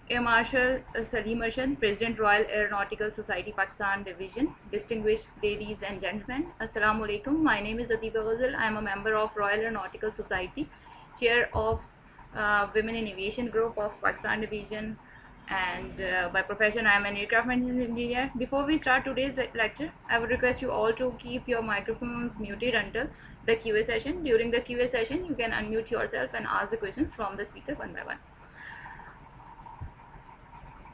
Air Marshal Salim Arshad, President Royal Aeronautical Society Pakistan Division, distinguished ladies and gentlemen, Assalamu alaikum. My name is Atiba Ghazal. I am a member of Royal Aeronautical Society, chair of Women in Aviation Group of Pakistan Division, and by profession I am an aircraft maintenance engineer. Before we start today's lecture, I would request you all to keep your microphones muted until the Q&A session. During the Q&A session, you can unmute yourself and ask the questions from the speaker one by one.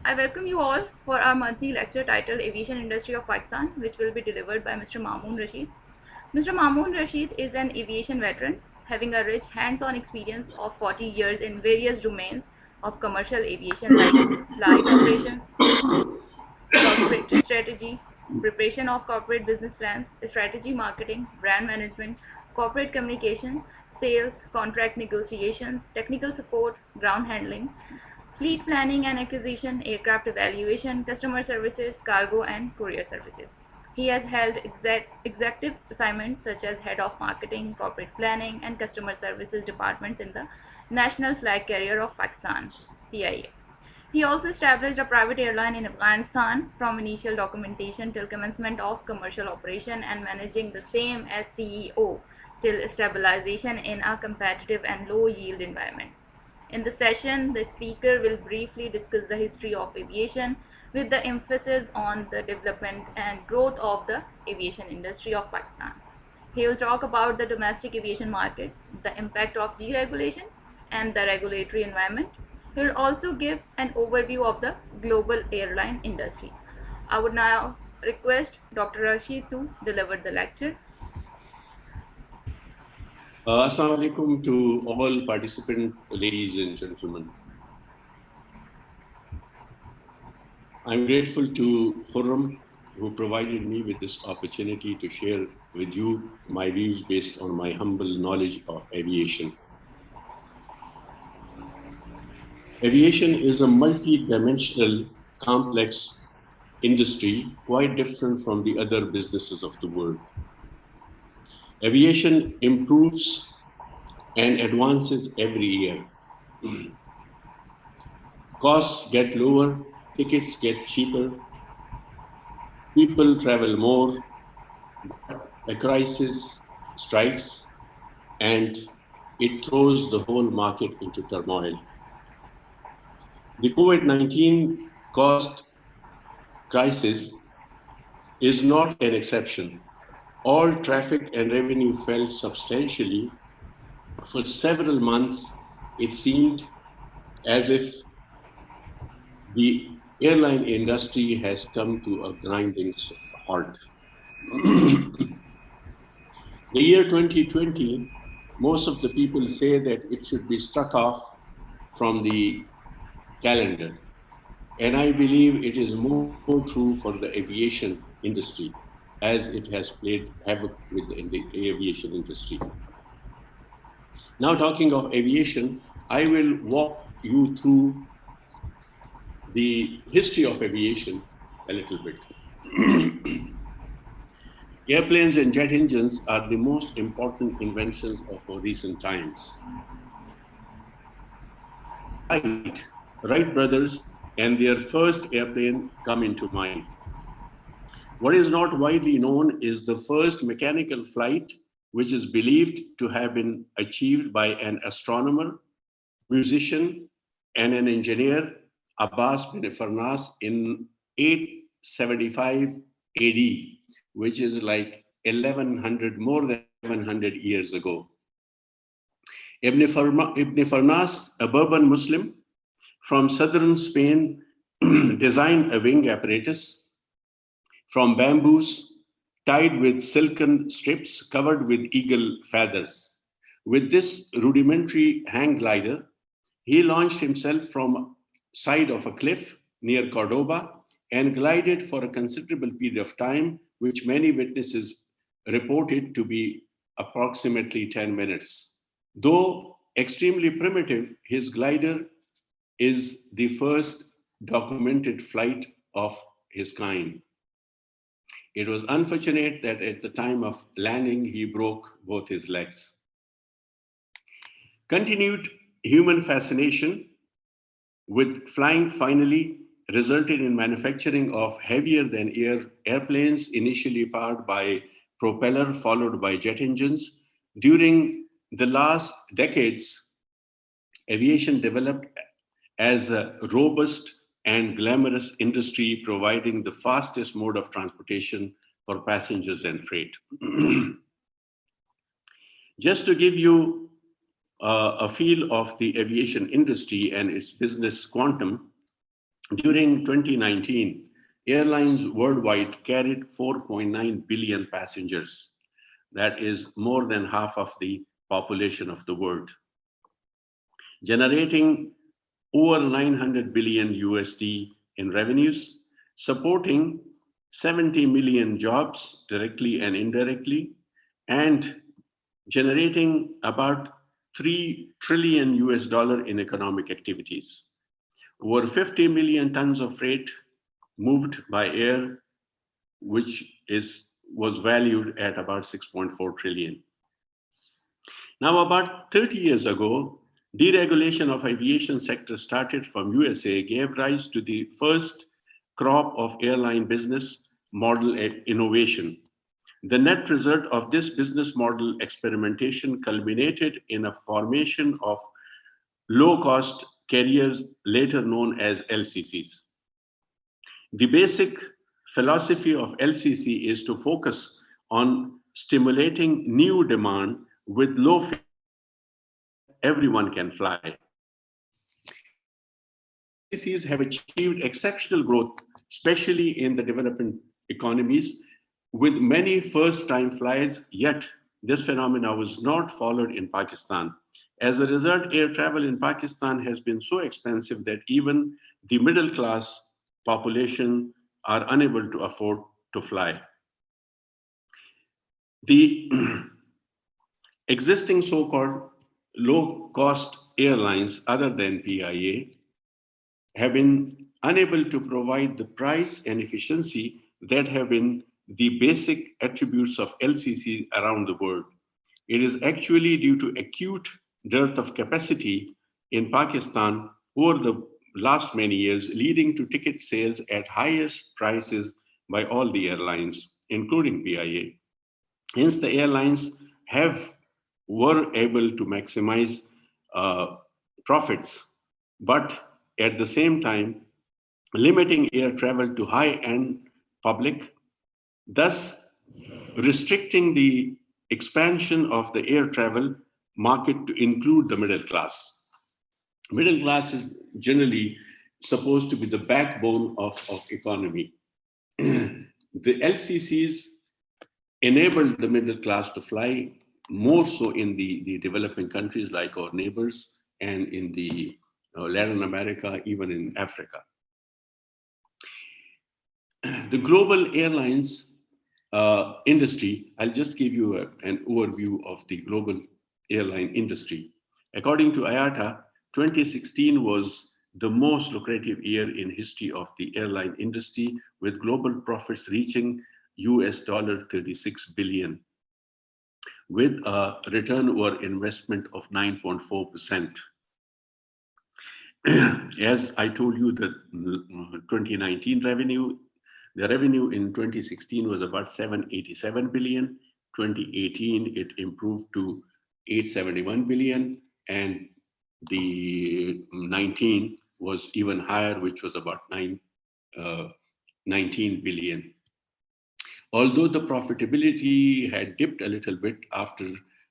I welcome you all for our monthly lecture titled Aviation Industry of Pakistan, which will be delivered by Mr. Mamoon Rashid. Mr. Mamoon Rashid is an aviation veteran, having a rich hands-on experience of 40 years in various domains of commercial aviation like flight operations, corporate strategy, preparation of corporate business plans, strategy marketing, brand management, corporate communication, sales, contract negotiations, technical support, ground handling, fleet planning and acquisition, aircraft evaluation, customer services, cargo and courier services. He has held executive assignments such as head of marketing, corporate planning, and customer services departments in the National Flag Carrier of Pakistan, PIA. He also established a private airline in Afghanistan from initial documentation till commencement of commercial operation and managing the same as CEO till stabilization in a competitive and low yield environment. In the session, the speaker will briefly discuss the history of aviation with the emphasis on the development and growth of the aviation industry of Pakistan. He will talk about the domestic aviation market, the impact of deregulation, and the regulatory environment. He will also give an overview of the global airline industry. I would now request Dr. Rashid to deliver the lecture. Assalamu alaikum to all participant ladies and gentlemen. I'm grateful to Khurram who provided me with this opportunity to share with you my views based on my humble knowledge of aviation. Aviation is a multi-dimensional, complex industry, quite different from the other businesses of the world. Aviation improves and advances every year. Costs get lower, tickets get cheaper, people travel more, a crisis strikes, and it throws the whole market into turmoil. The COVID-19 caused crisis is not an exception. All traffic and revenue fell substantially. For several months, it seemed as if the airline industry has come to a grinding halt. The year 2020, most of the people say that it should be struck off from the calendar. And I believe it is more true for the aviation industry, as it has played havoc with the aviation industry. Now, talking of aviation, I will walk you through the history of aviation a little bit. Airplanes and jet engines are the most important inventions of our recent times. Wright brothers and their first airplane come into mind. What is not widely known is the first mechanical flight, which is believed to have been achieved by an astronomer, musician, and an engineer, Abbas bin Farnas, in 875 AD, which is like 1100, more than 1100 years ago. Ibn Farnas, a Berber Muslim from southern Spain, designed a wing apparatus from bamboos tied with silken strips covered with eagle feathers. With this rudimentary hang glider, he launched himself from side of a cliff near Cordoba and glided for a considerable period of time, which many witnesses reported to be approximately 10 minutes. Though extremely primitive, his glider is the first documented flight of his kind. It was unfortunate that at the time of landing, he broke both his legs. Continued human fascination with flying finally resulted in manufacturing of heavier than air airplanes, initially powered by propeller, followed by jet engines. During the last decades, aviation developed as a robust and glamorous industry, providing the fastest mode of transportation for passengers and freight. Just to give you a feel of the aviation industry and its business quantum, during 2019, airlines worldwide carried 4.9 billion passengers. That is more than half of the population of the world, generating over 900 billion USD in revenues, supporting 70 million jobs directly and indirectly, and generating about 3 trillion US dollar in economic activities. Over 50 million tons of freight moved by air, which was valued at about 6.4 trillion. Now, about 30 years ago, deregulation of aviation sector started from USA, gave rise to the first crop of airline business model innovation. The net result of this business model experimentation culminated in a formation of low-cost carriers, later known as LCCs. The basic philosophy of LCC is to focus on stimulating new demand with low fare, everyone can fly. LCCs have achieved exceptional growth, especially in the developing economies, with many first-time flights, yet this phenomena was not followed in Pakistan. As a result, air travel in Pakistan has been so expensive that even the middle-class population are unable to afford to fly. The existing so-called low-cost airlines other than PIA have been unable to provide the price and efficiency that have been the basic attributes of LCC around the world. It is actually due to acute dearth of capacity in Pakistan over the last many years, leading to ticket sales at highest prices by all the airlines, including PIA. Hence, the airlines were able to maximize profits, but at the same time, limiting air travel to high-end public, thus restricting the expansion of the air travel market to include the middle class. Middle class is generally supposed to be the backbone of economy. The LCCs enabled the middle class to fly more so in the developing countries like our neighbors and in the Latin America, even in Africa. The global airlines industry, I'll just give you an overview of the global airline industry. According to IATA, 2016 was the most lucrative year in history of the airline industry, with global profits reaching US $36 billion, with a return over investment of 9.4%. As I told you, the 2019 revenue, the revenue in 2016 was about 787 billion. 2018, it improved to 871 billion, and the 19 was even higher, which was about 19 billion. Although the profitability had dipped a little bit after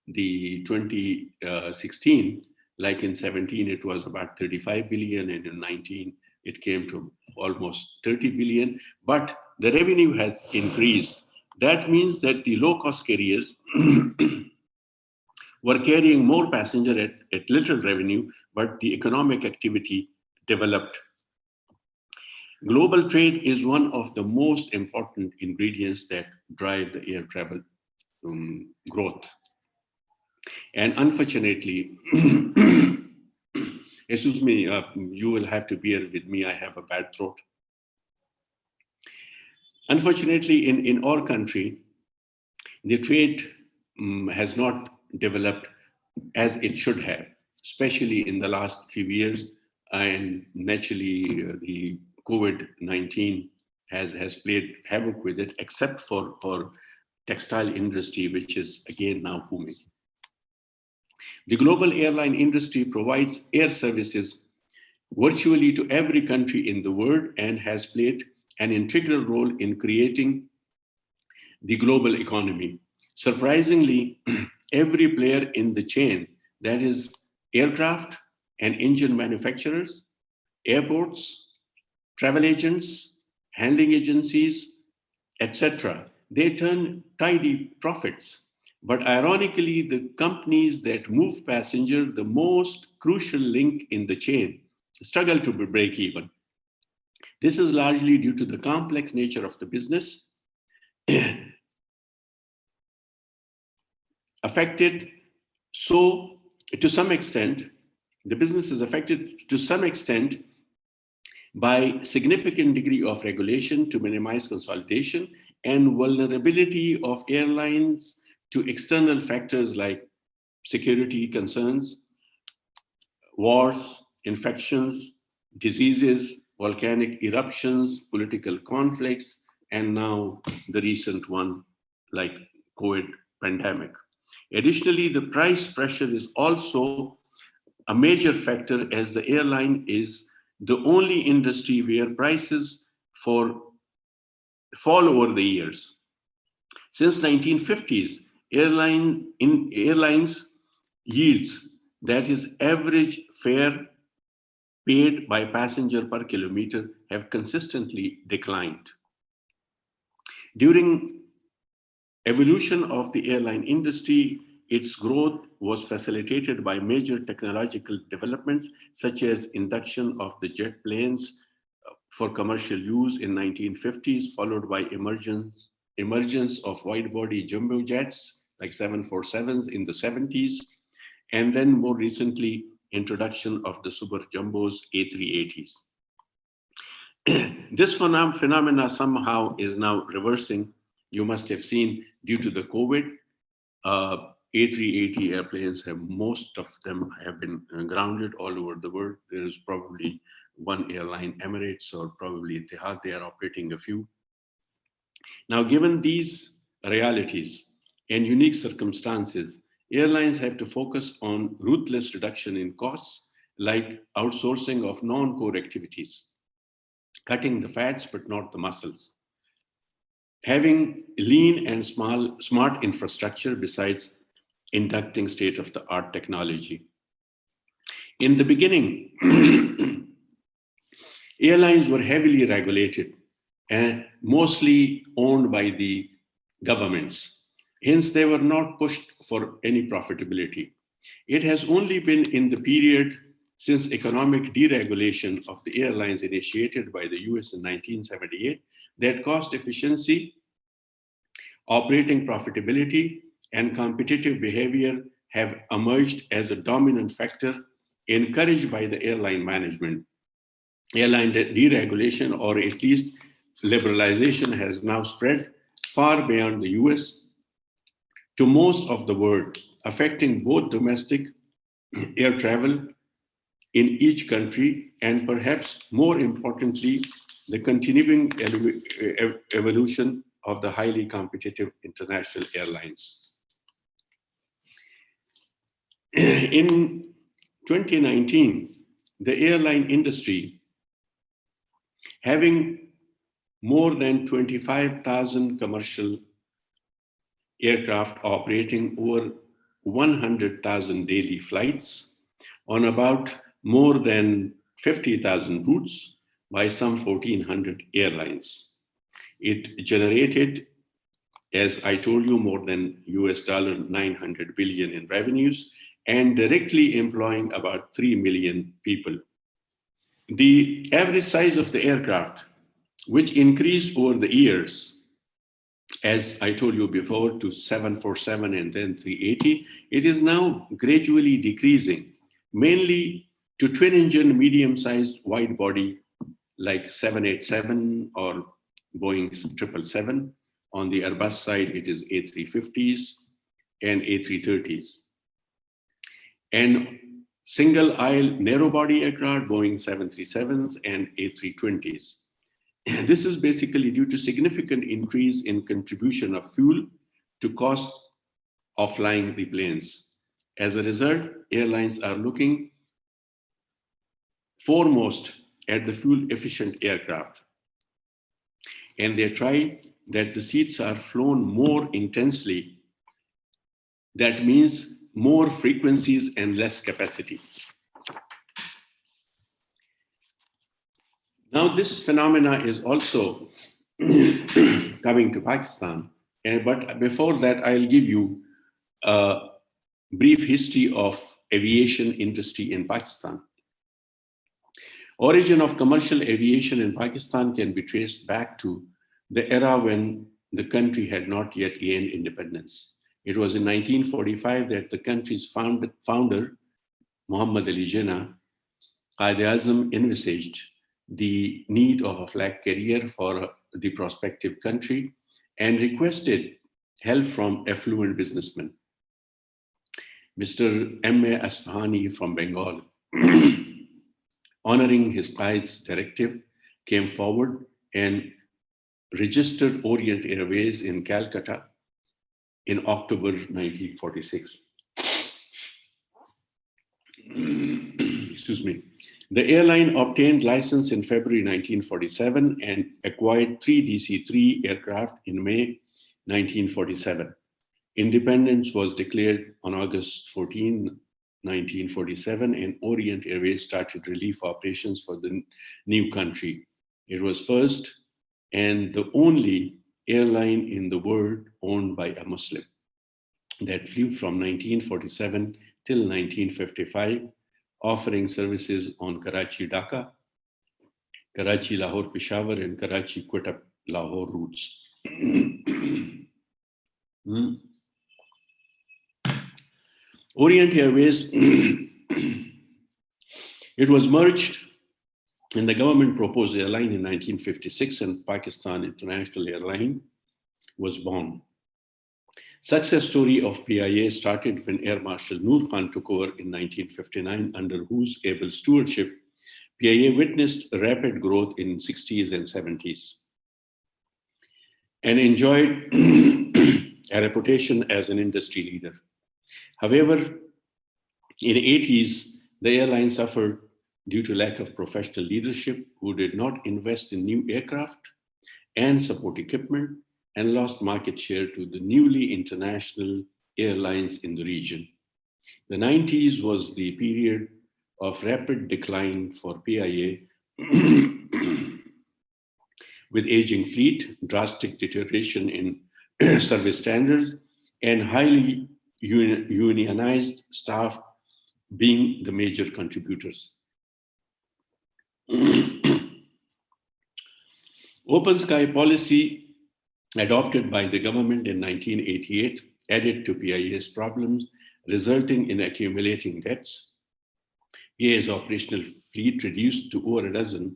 the 2016, like in 17, it was about 35 billion, and in 19, it came to almost 30 billion, but the revenue has increased. That means that the low-cost carriers were carrying more passengers at little revenue, but the economic activity developed. Global trade is one of the most important ingredients that drive the air travel growth. And unfortunately, excuse me, you will have to bear with me, I have a bad throat. Unfortunately, in our country, the trade has not developed as it should have, especially in the last few years. and naturally the COVID-19 has played havoc with it, except for textile industry, which is again now booming. The global airline industry provides air services virtually to every country in the world and has played an integral role in creating the global economy. Surprisingly, every player in the chain, that is aircraft and engine manufacturers, airports, travel agents, handling agencies, etc., they turn tidy profits. But ironically, the companies that move passengers, the most crucial link in the chain, struggle to break even. This is largely due to the complex nature of the business, affected so to some extent, the business is affected to some extent by significant degree of regulation to minimize consolidation and vulnerability of airlines to external factors like security concerns, wars, infections, diseases, volcanic eruptions, political conflicts, and now the recent one like COVID pandemic. Additionally, the price pressure is also a major factor, as the airline is the only industry where prices fall over the years. Since 1950s, airlines yields, that is average fare paid by passenger per kilometer, have consistently declined. During evolution of the airline industry, its growth was facilitated by major technological developments, such as induction of the jet planes for commercial use in 1950s, followed by emergence of wide-body jumbo jets like 747s in the 70s, and then more recently, introduction of the super jumbos A380s. This phenomena somehow is now reversing. You must have seen, due to the COVID, A380 airplanes most of them have been grounded all over the world. There is probably one airline, Emirates or probably Etihad, they are operating a few. Now, given these realities and unique circumstances, airlines have to focus on ruthless reduction in costs, like outsourcing of non-core activities, cutting the fats but not the muscles, having lean and smart infrastructure besides inducting state-of-the-art technology. In the beginning, airlines were heavily regulated and mostly owned by the governments. Hence, they were not pushed for any profitability. It has only been in the period since economic deregulation of the airlines initiated by the US in 1978 that cost efficiency, operating profitability, and competitive behavior have emerged as a dominant factor encouraged by the airline management. Airline deregulation, or at least liberalization, has now spread far beyond the US to most of the world, affecting both domestic air travel in each country and perhaps more importantly, the continuing evolution of the highly competitive international airlines. In 2019, the airline industry, having more than 25,000 commercial aircraft operating over 100,000 daily flights on about more than 50,000 routes by some 1,400 airlines. It generated, as I told you, more than US $900 billion in revenues and directly employing about 3 million people. The average size of the aircraft, which increased over the years, as I told you before, to 747 and then 380, it is now gradually decreasing, mainly to twin-engine, medium-sized, wide-body like 787 or Boeing 777. On the Airbus side, it is A350s and A330s. And single aisle narrow body aircraft, Boeing 737s and A320s. This is basically due to significant increase in contribution of fuel to cost of flying the planes. As a result, airlines are looking foremost at the fuel efficient aircraft, and they try that the seats are flown more intensely. That means more frequencies and less capacity. Now, this phenomena is also coming to Pakistan. But before that, I'll give you a brief history of aviation industry in Pakistan. Origin of commercial aviation in Pakistan can be traced back to the era when the country had not yet gained independence. It was in 1945 that the country's founder, Muhammad Ali Jinnah, Qaid-e-Azam, envisaged the need of a flag carrier for the prospective country and requested help from affluent businessmen. Mr. M.A. Asfahani from Bengal, honoring his Qaid's directive, came forward and registered Orient Airways in Calcutta in October 1946. Excuse me. The airline obtained license in February 1947 and acquired 3 DC-3 aircraft in May 1947. Independence was declared on August 14, 1947, and Orient Airways started relief operations for the new country. It was first and the only airline in the world owned by a Muslim that flew from 1947 till 1955, offering services on Karachi-Dhaka, Karachi-Lahore-Peshawar, and Karachi-Quetta-Lahore routes. Orient Airways, it was merged and the government proposed airline in 1956, and Pakistan International Airline was born. Success story of PIA started when Air Marshal Noor Khan took over in 1959, under whose able stewardship, PIA witnessed rapid growth in 60s and 70s and enjoyed a reputation as an industry leader. However, in the 80s, the airline suffered due to lack of professional leadership who did not invest in new aircraft and support equipment, and lost market share to the newly international airlines in the region. The 90s was the period of rapid decline for PIA with aging fleet, drastic deterioration in service standards, and highly unionized staff being the major contributors. Open sky policy adopted by the government in 1988 added to PIA's problems, resulting in accumulating debts. PIA's operational fleet reduced to over a dozen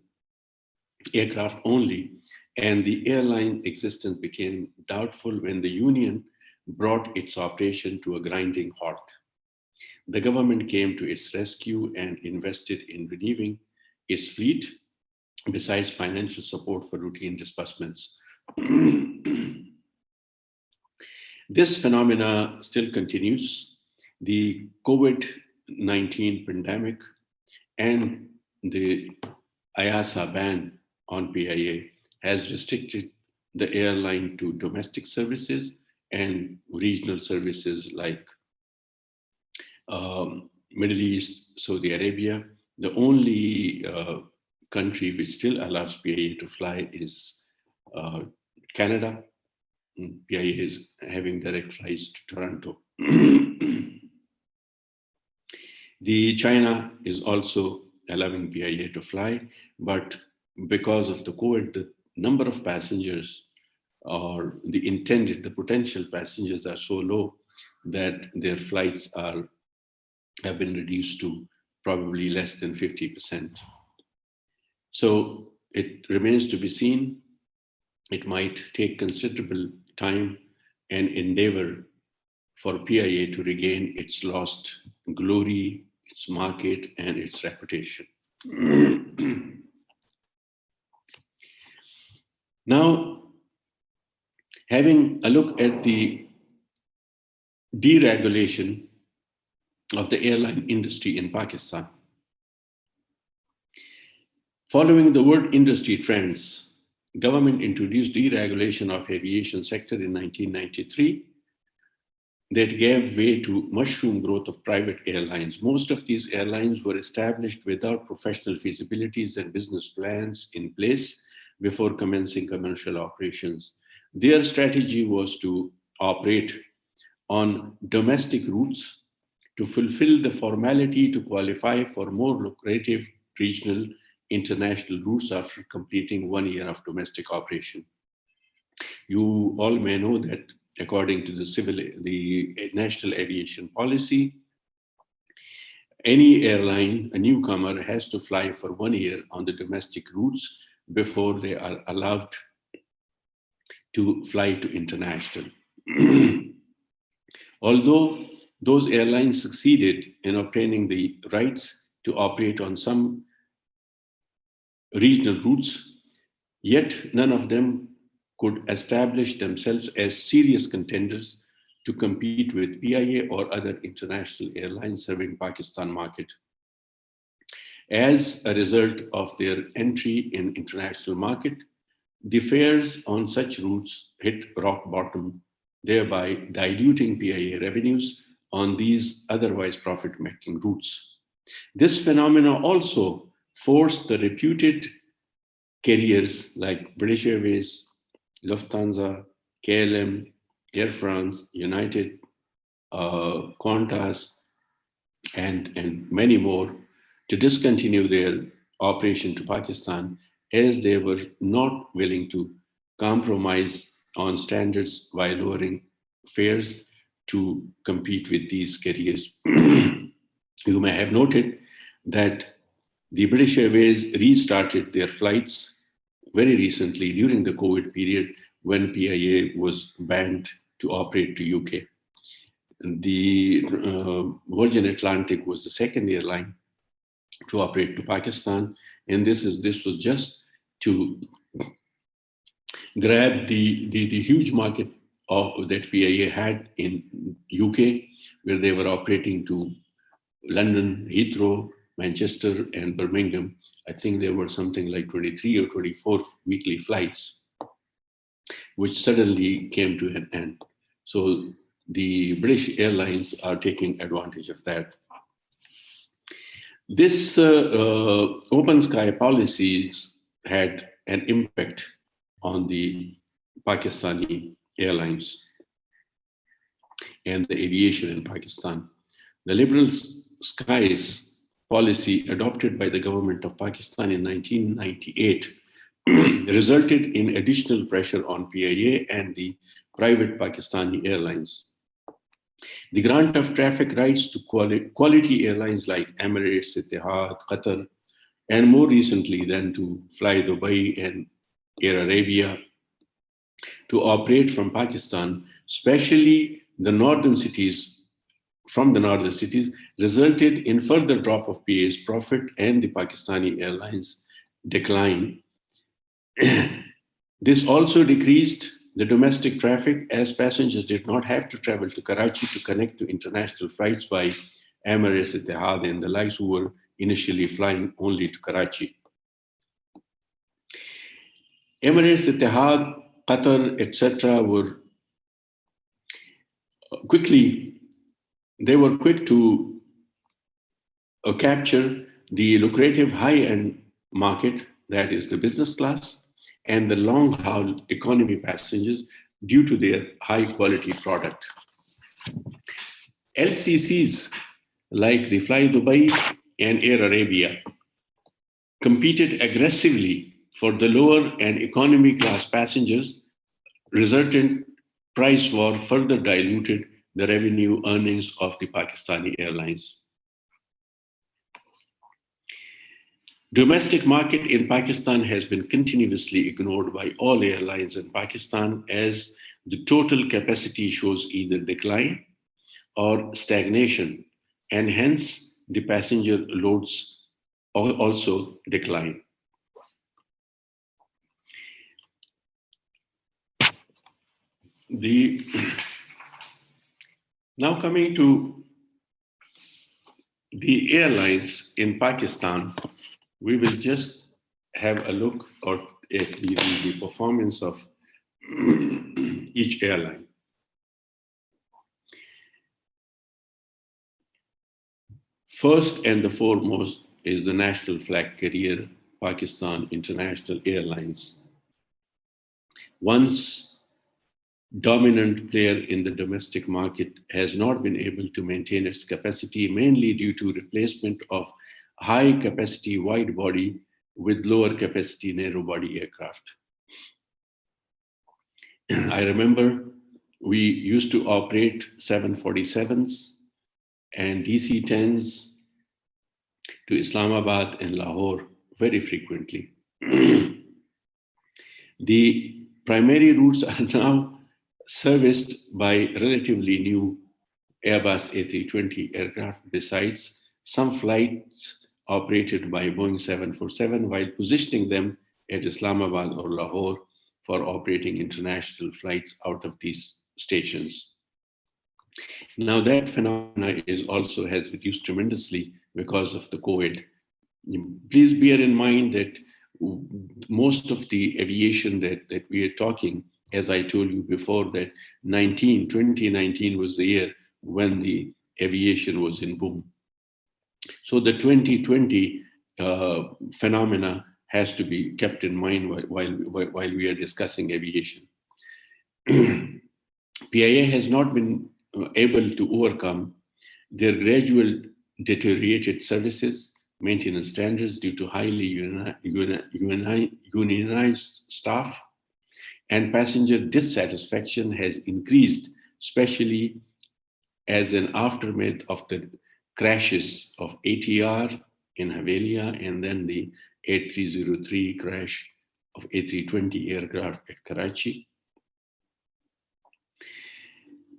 aircraft only, and the airline existence became doubtful when the union brought its operation to a grinding halt. The government came to its rescue and invested in renewing its fleet, besides financial support for routine disbursements. This phenomena still continues. The COVID-19 pandemic and the IASA ban on PIA has restricted the airline to domestic services and regional services like Middle East, Saudi Arabia. The only country which still allows PIA to fly is Canada. PIA is having direct flights to Toronto. The China is also allowing PIA to fly, but because of the COVID, the number of passengers or the potential passengers are so low that their flights have been reduced to probably less than 50%. So it remains to be seen. It might take considerable time and endeavor for PIA to regain its lost glory, its market, and its reputation. Now, having a look at the deregulation of the airline industry in Pakistan. Following the world industry trends, government introduced deregulation of aviation sector in 1993 that gave way to mushroom growth of private airlines. Most of these airlines were established without professional feasibilities and business plans in place before commencing commercial operations. Their strategy was to operate on domestic routes to fulfill the formality to qualify for more lucrative regional international routes after completing 1 year of domestic operation. You all may know that according to the National Aviation Policy, any airline, a newcomer, has to fly for 1 year on the domestic routes before they are allowed to fly to international. Although those airlines succeeded in obtaining the rights to operate on some regional routes, yet none of them could establish themselves as serious contenders to compete with PIA or other international airlines serving Pakistan market. As a result of their entry in international market, the fares on such routes hit rock bottom, thereby diluting PIA revenues on these otherwise profit-making routes. This phenomena also forced the reputed carriers like British Airways, Lufthansa, KLM, Air France, United, Qantas, and many more to discontinue their operation to Pakistan, as they were not willing to compromise on standards while lowering fares to compete with these carriers. You may have noted that the British Airways restarted their flights very recently during the COVID period when PIA was banned to operate to UK. The Virgin Atlantic was the second airline to operate to Pakistan, and this was just to grab the huge market that PIA had in UK, where they were operating to London, Heathrow, Manchester, and Birmingham. I think there were something like 23 or 24 weekly flights, which suddenly came to an end. So the British Airlines are taking advantage of that. This open sky policies had an impact on the Pakistani airlines and the aviation in Pakistan. The liberal skies policy adopted by the government of Pakistan in 1998 resulted in additional pressure on PIA and the private Pakistani airlines. The grant of traffic rights to quality airlines like Emirates, Etihad, Qatar, and more recently then to Fly Dubai and Air Arabia to operate from Pakistan, especially the northern cities, resulted in further drop of PA's profit and the Pakistani airlines decline. This also decreased the domestic traffic as passengers did not have to travel to Karachi to connect to international flights by Emirates, Etihad, and the likes who were initially flying only to Karachi. Emirates, Etihad, Qatar, etc. were quick to capture the lucrative high-end market, that is the business class, and the long-haul economy passengers due to their high-quality product. LCCs like the Fly Dubai and Air Arabia competed aggressively for the lower and economy class passengers. Resultant price war further diluted the revenue earnings of the Pakistani airlines. Domestic market in Pakistan has been continuously ignored by all airlines in Pakistan, as the total capacity shows either decline or stagnation, and hence the passenger loads also decline. Now coming to the airlines in Pakistan, we will just have a look at the performance of each airline. First and the foremost is the national flag carrier, Pakistan International Airlines. Once dominant player in the domestic market, has not been able to maintain its capacity, mainly due to replacement of high capacity wide body with lower capacity narrow body aircraft. I remember we used to operate 747s and DC-10s to Islamabad and Lahore very frequently. The primary routes are now serviced by relatively new Airbus A320 aircraft, besides some flights operated by Boeing 747, while positioning them at Islamabad or Lahore for operating international flights out of these stations. Now that phenomena also has reduced tremendously because of the COVID. Please bear in mind that most of the aviation that we are talking, as I told you before, that 2019 was the year when the aviation was in boom. So the 2020 phenomena has to be kept in mind while we are discussing aviation. PIA has not been able to overcome their gradual deteriorated services, maintenance standards due to highly unionized staff, and passenger dissatisfaction has increased, especially as an aftermath of the crashes of ATR in Havelia and then the A303 crash of A320 aircraft at Karachi.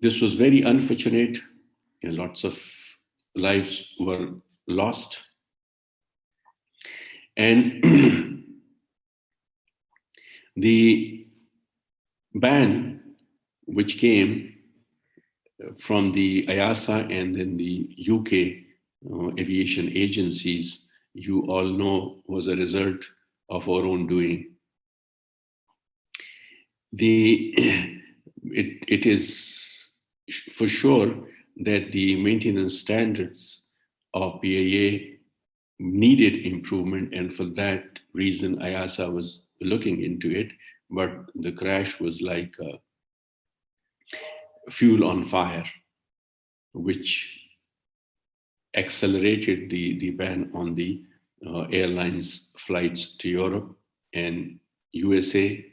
This was very unfortunate, and lots of lives were lost. And the ban which came from the IASA and then the UK aviation agencies, you all know, was a result of our own doing. It is for sure that the maintenance standards of PIA needed improvement, and for that reason, IASA was looking into it, but the crash was like fuel on fire, which accelerated the ban on the airlines flights to Europe and USA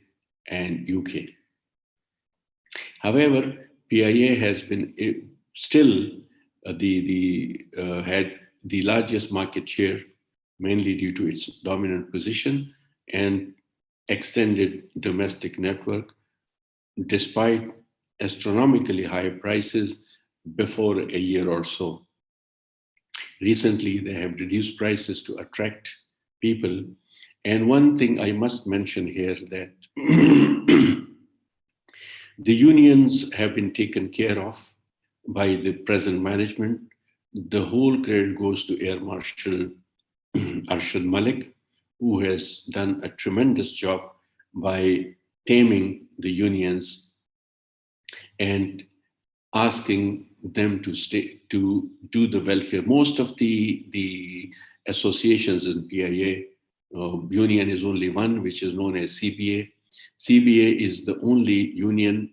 and UK. However, PIA has been still had the largest market share, mainly due to its dominant position and extended domestic network, despite astronomically high prices before a year or so. Recently, they have reduced prices to attract people. And one thing I must mention here, that the unions have been taken care of by the present management. The whole credit goes to Air Marshal Arshad Malik, who has done a tremendous job by taming the unions and asking them to do the welfare. Most of the associations in PIA, union is only one, which is known as CBA. CBA is the only union,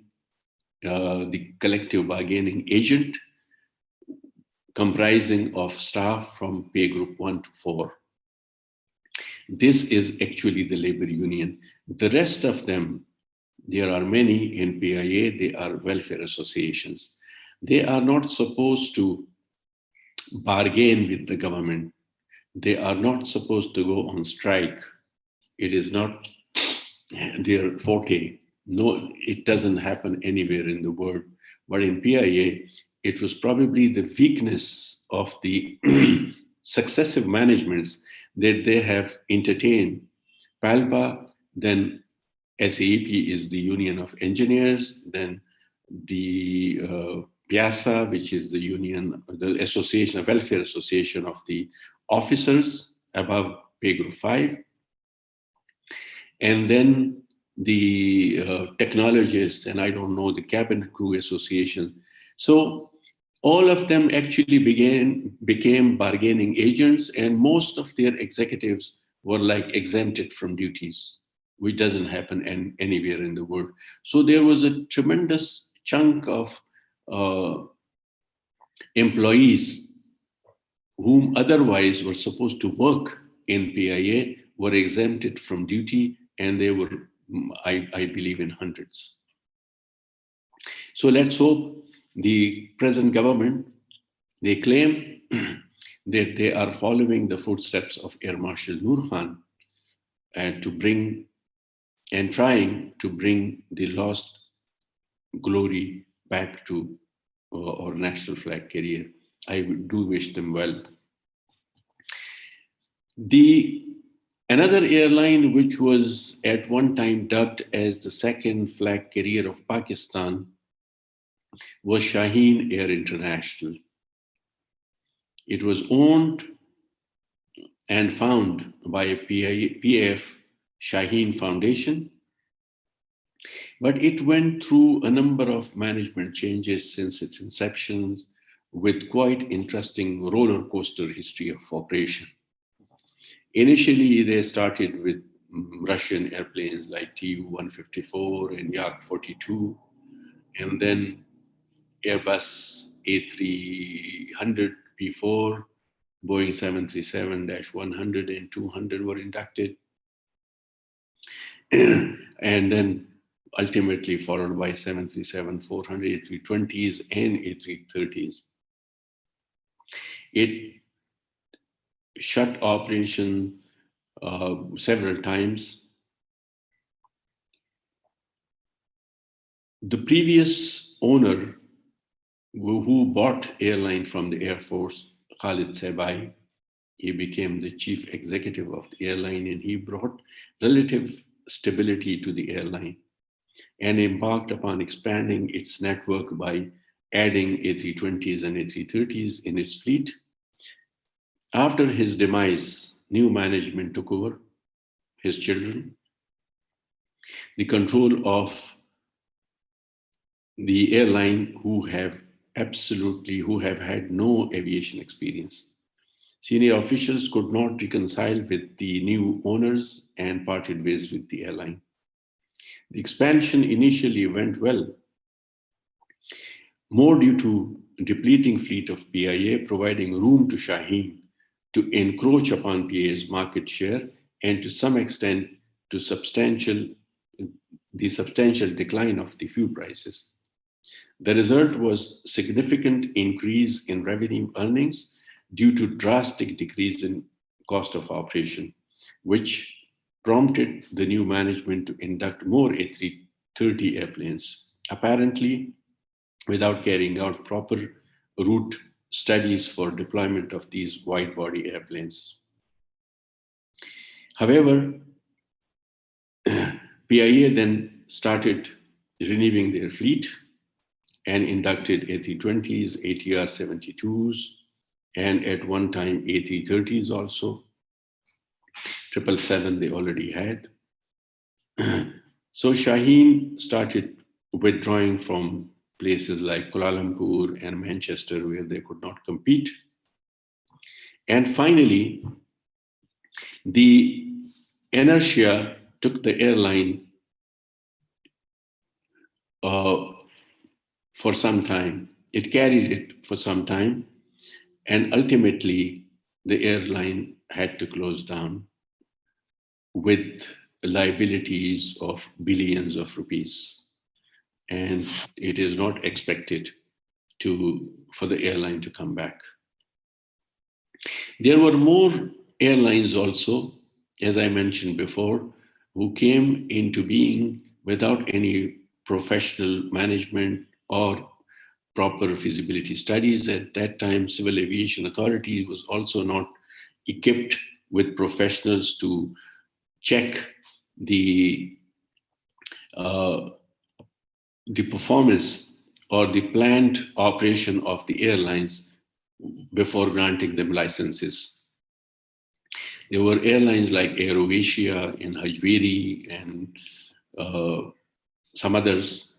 the collective bargaining agent, comprising of staff from pay group 1 to 4. This is actually the labor union. The rest of them, there are many in PIA, they are welfare associations. They are not supposed to bargain with the government. They are not supposed to go on strike. It is not their forte. No, it doesn't happen anywhere in the world. But in PIA, it was probably the weakness of the successive managements that they have entertained, PALPA, then SAP is the Union of Engineers, then the PIASA, which is the union, the association, welfare association of the officers above pay group 5, and then the technologists, and I don't know, the cabin crew association. So all of them actually became bargaining agents, and most of their executives were like exempted from duties, which doesn't happen anywhere in the world. So there was a tremendous chunk of employees whom otherwise were supposed to work in PIA were exempted from duty, and they were, I believe, in hundreds. So let's hope the present government, they claim that they are following the footsteps of Air Marshal Noor Khan and trying to bring the lost glory back to our national flag carrier. I do wish them well. Another airline which was at one time dubbed as the second flag carrier of Pakistan was Shaheen Air International. It was owned and founded by a PAF Shaheen Foundation, but it went through a number of management changes since its inception, with quite interesting roller coaster history of operation. Initially, they started with Russian airplanes like Tu-154 and Yak-42, and then Airbus A300 P4, Boeing 737-100 and 200 were inducted, and then ultimately followed by 737-400, A320s, and A330s. It shut operation several times. The previous owner who bought airline from the Air Force, Khalid Sabai, he became the chief executive of the airline, and he brought relative stability to the airline and embarked upon expanding its network by adding A320s and A330s in its fleet. After his demise, new management took over, his children, the control of the airline who have had no aviation experience. Senior officials could not reconcile with the new owners and parted ways with the airline. The expansion initially went well, more due to depleting fleet of PIA, providing room to Shaheen to encroach upon PIA's market share, and to some extent to the substantial decline of the fuel prices. The result was significant increase in revenue earnings due to drastic decrease in cost of operation, which prompted the new management to induct more A330 airplanes, apparently without carrying out proper route studies for deployment of these wide-body airplanes. However, PIA then started renewing their fleet and inducted A320s, ATR 72s, and at one time A330s also. 777 they already had. So Shaheen started withdrawing from places like Kuala Lumpur and Manchester, where they could not compete. And finally, the inertia took the airline for some time. It carried it for some time, and ultimately the airline had to close down with liabilities of billions of rupees. And it is not expected for the airline to come back. There were more airlines also, as I mentioned before, who came into being without any professional management or proper feasibility studies. At that time, Civil Aviation Authority was also not equipped with professionals to check the performance or the planned operation of the airlines before granting them licenses. There were airlines like AirAsia and Hajviri and some others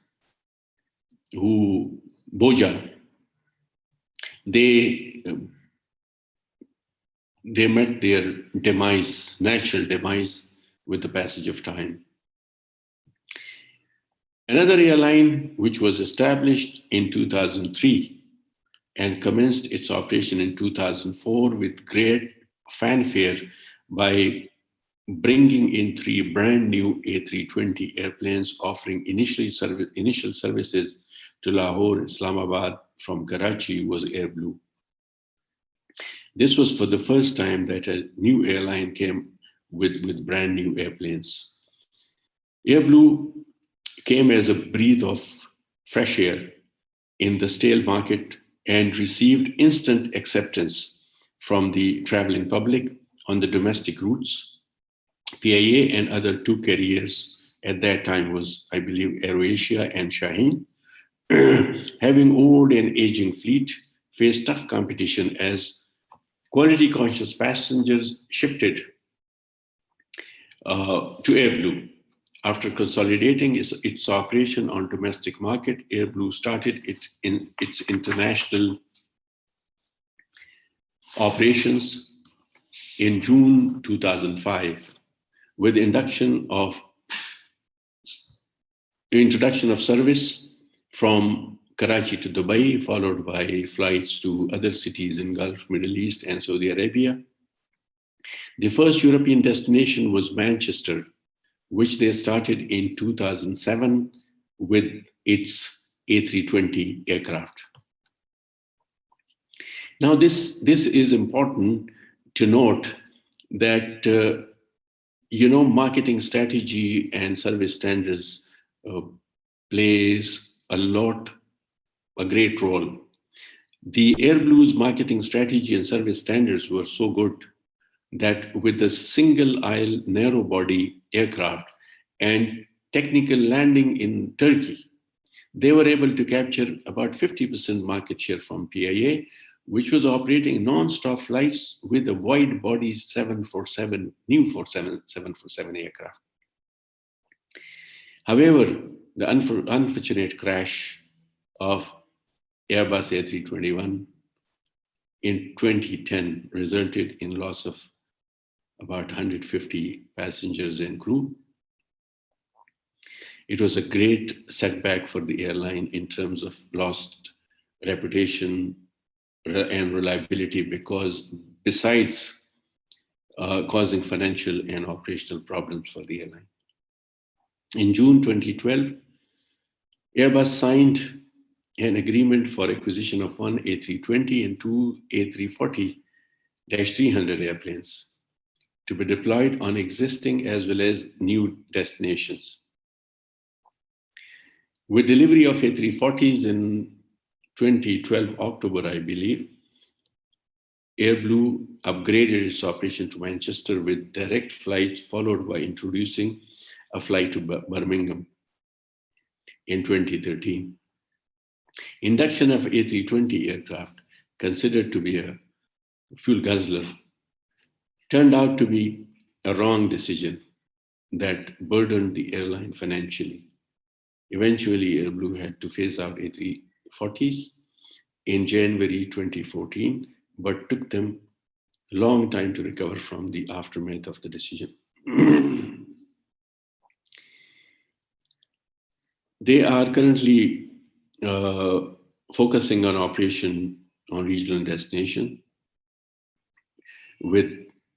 who, Boja, they met their demise, natural demise, with the passage of time. Another airline, which was established in 2003 and commenced its operation in 2004 with great fanfare by bringing in 3 brand new A320 airplanes offering initial services to Lahore, Islamabad from Karachi, was AirBlue. This was for the first time that a new airline came with brand new airplanes. AirBlue came as a breath of fresh air in the stale market and received instant acceptance from the traveling public on the domestic routes. PIA and other 2 carriers at that time was, I believe, AirAsia and Shaheen, having old and aging fleet, faced tough competition as quality conscious passengers shifted to AirBlue. After consolidating its operation on domestic market, AirBlue started its international operations in June 2005 with introduction of service from Karachi to Dubai, followed by flights to other cities in Gulf, Middle East, and Saudi Arabia. The first European destination was Manchester, which they started in 2007 with its A320 aircraft. Now, this is important to note that, marketing strategy and service standards plays a great role. The AirBlue's marketing strategy and service standards were so good that with the single aisle narrow body aircraft and technical landing in Turkey, they were able to capture about 50% market share from PIA, which was operating non-stop flights with a wide body 747 aircraft. However, the unfortunate crash of Airbus A321 in 2010 resulted in loss of about 150 passengers and crew. It was a great setback for the airline in terms of lost reputation and reliability, because besides causing financial and operational problems for the airline. In June 2012, Airbus signed an agreement for acquisition of 1 A320 and 2 A340-300 airplanes to be deployed on existing as well as new destinations. With delivery of A340s in 2012 October, I believe, AirBlue upgraded its operation to Manchester with direct flights, followed by introducing a flight to Birmingham in 2013. Induction of A320 aircraft, considered to be a fuel guzzler, turned out to be a wrong decision that burdened the airline financially. Eventually, AirBlue had to phase out A340s in January 2014, but took them a long time to recover from the aftermath of the decision. They are currently focusing on operation on regional destination with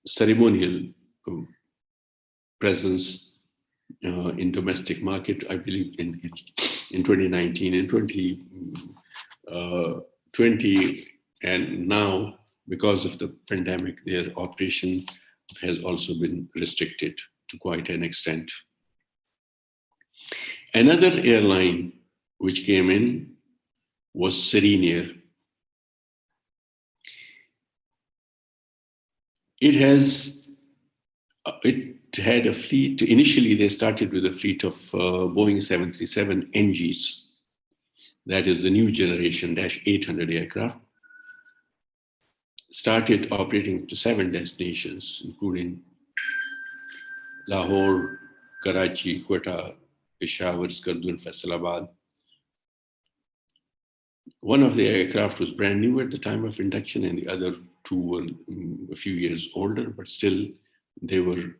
ceremonial presence in domestic market, I believe in 2019 and 2020, and now because of the pandemic, their operation has also been restricted to quite an extent. Another airline which came in was Serene Air. It had a fleet. Initially, they started with a fleet of Boeing 737 NGs. That is the new generation Dash 800 aircraft. Started operating to 7 destinations, including Lahore, Karachi, Quetta, Peshawar, Skardun, Faisalabad. One of the aircraft was brand new at the time of induction, and the other two were a few years older, but still they were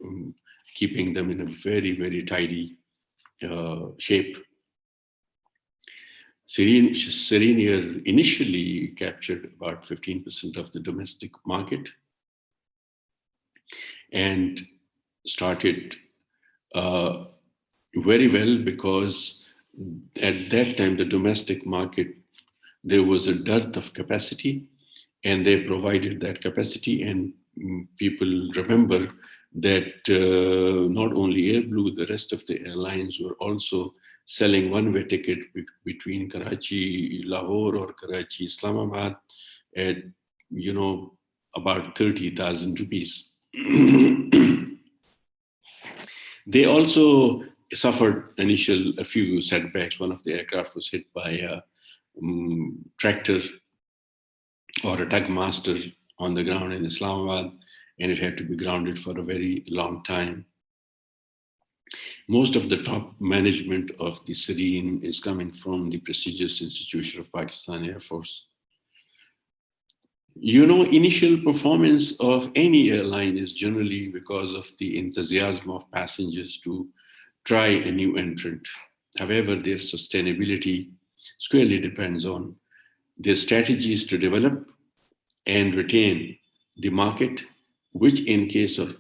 keeping them in a very, very tidy shape. Serene Air initially captured about 15% of the domestic market and started very well, because at that time, the domestic market, there was a dearth of capacity, and they provided that capacity. And people remember that not only AirBlue, the rest of the airlines were also selling one-way ticket between Karachi, Lahore, or Karachi, Islamabad at, about 30,000 rupees. They also suffered a few setbacks. One of the aircraft was hit by a tractor or a tug master on the ground in Islamabad, and it had to be grounded for a very long time. Most of the top management of the Serene is coming from the prestigious institution of Pakistan Air Force. Initial performance of any airline is generally because of the enthusiasm of passengers to try a new entrant. However, their sustainability squarely depends on their strategies to develop and retain the market, which in case of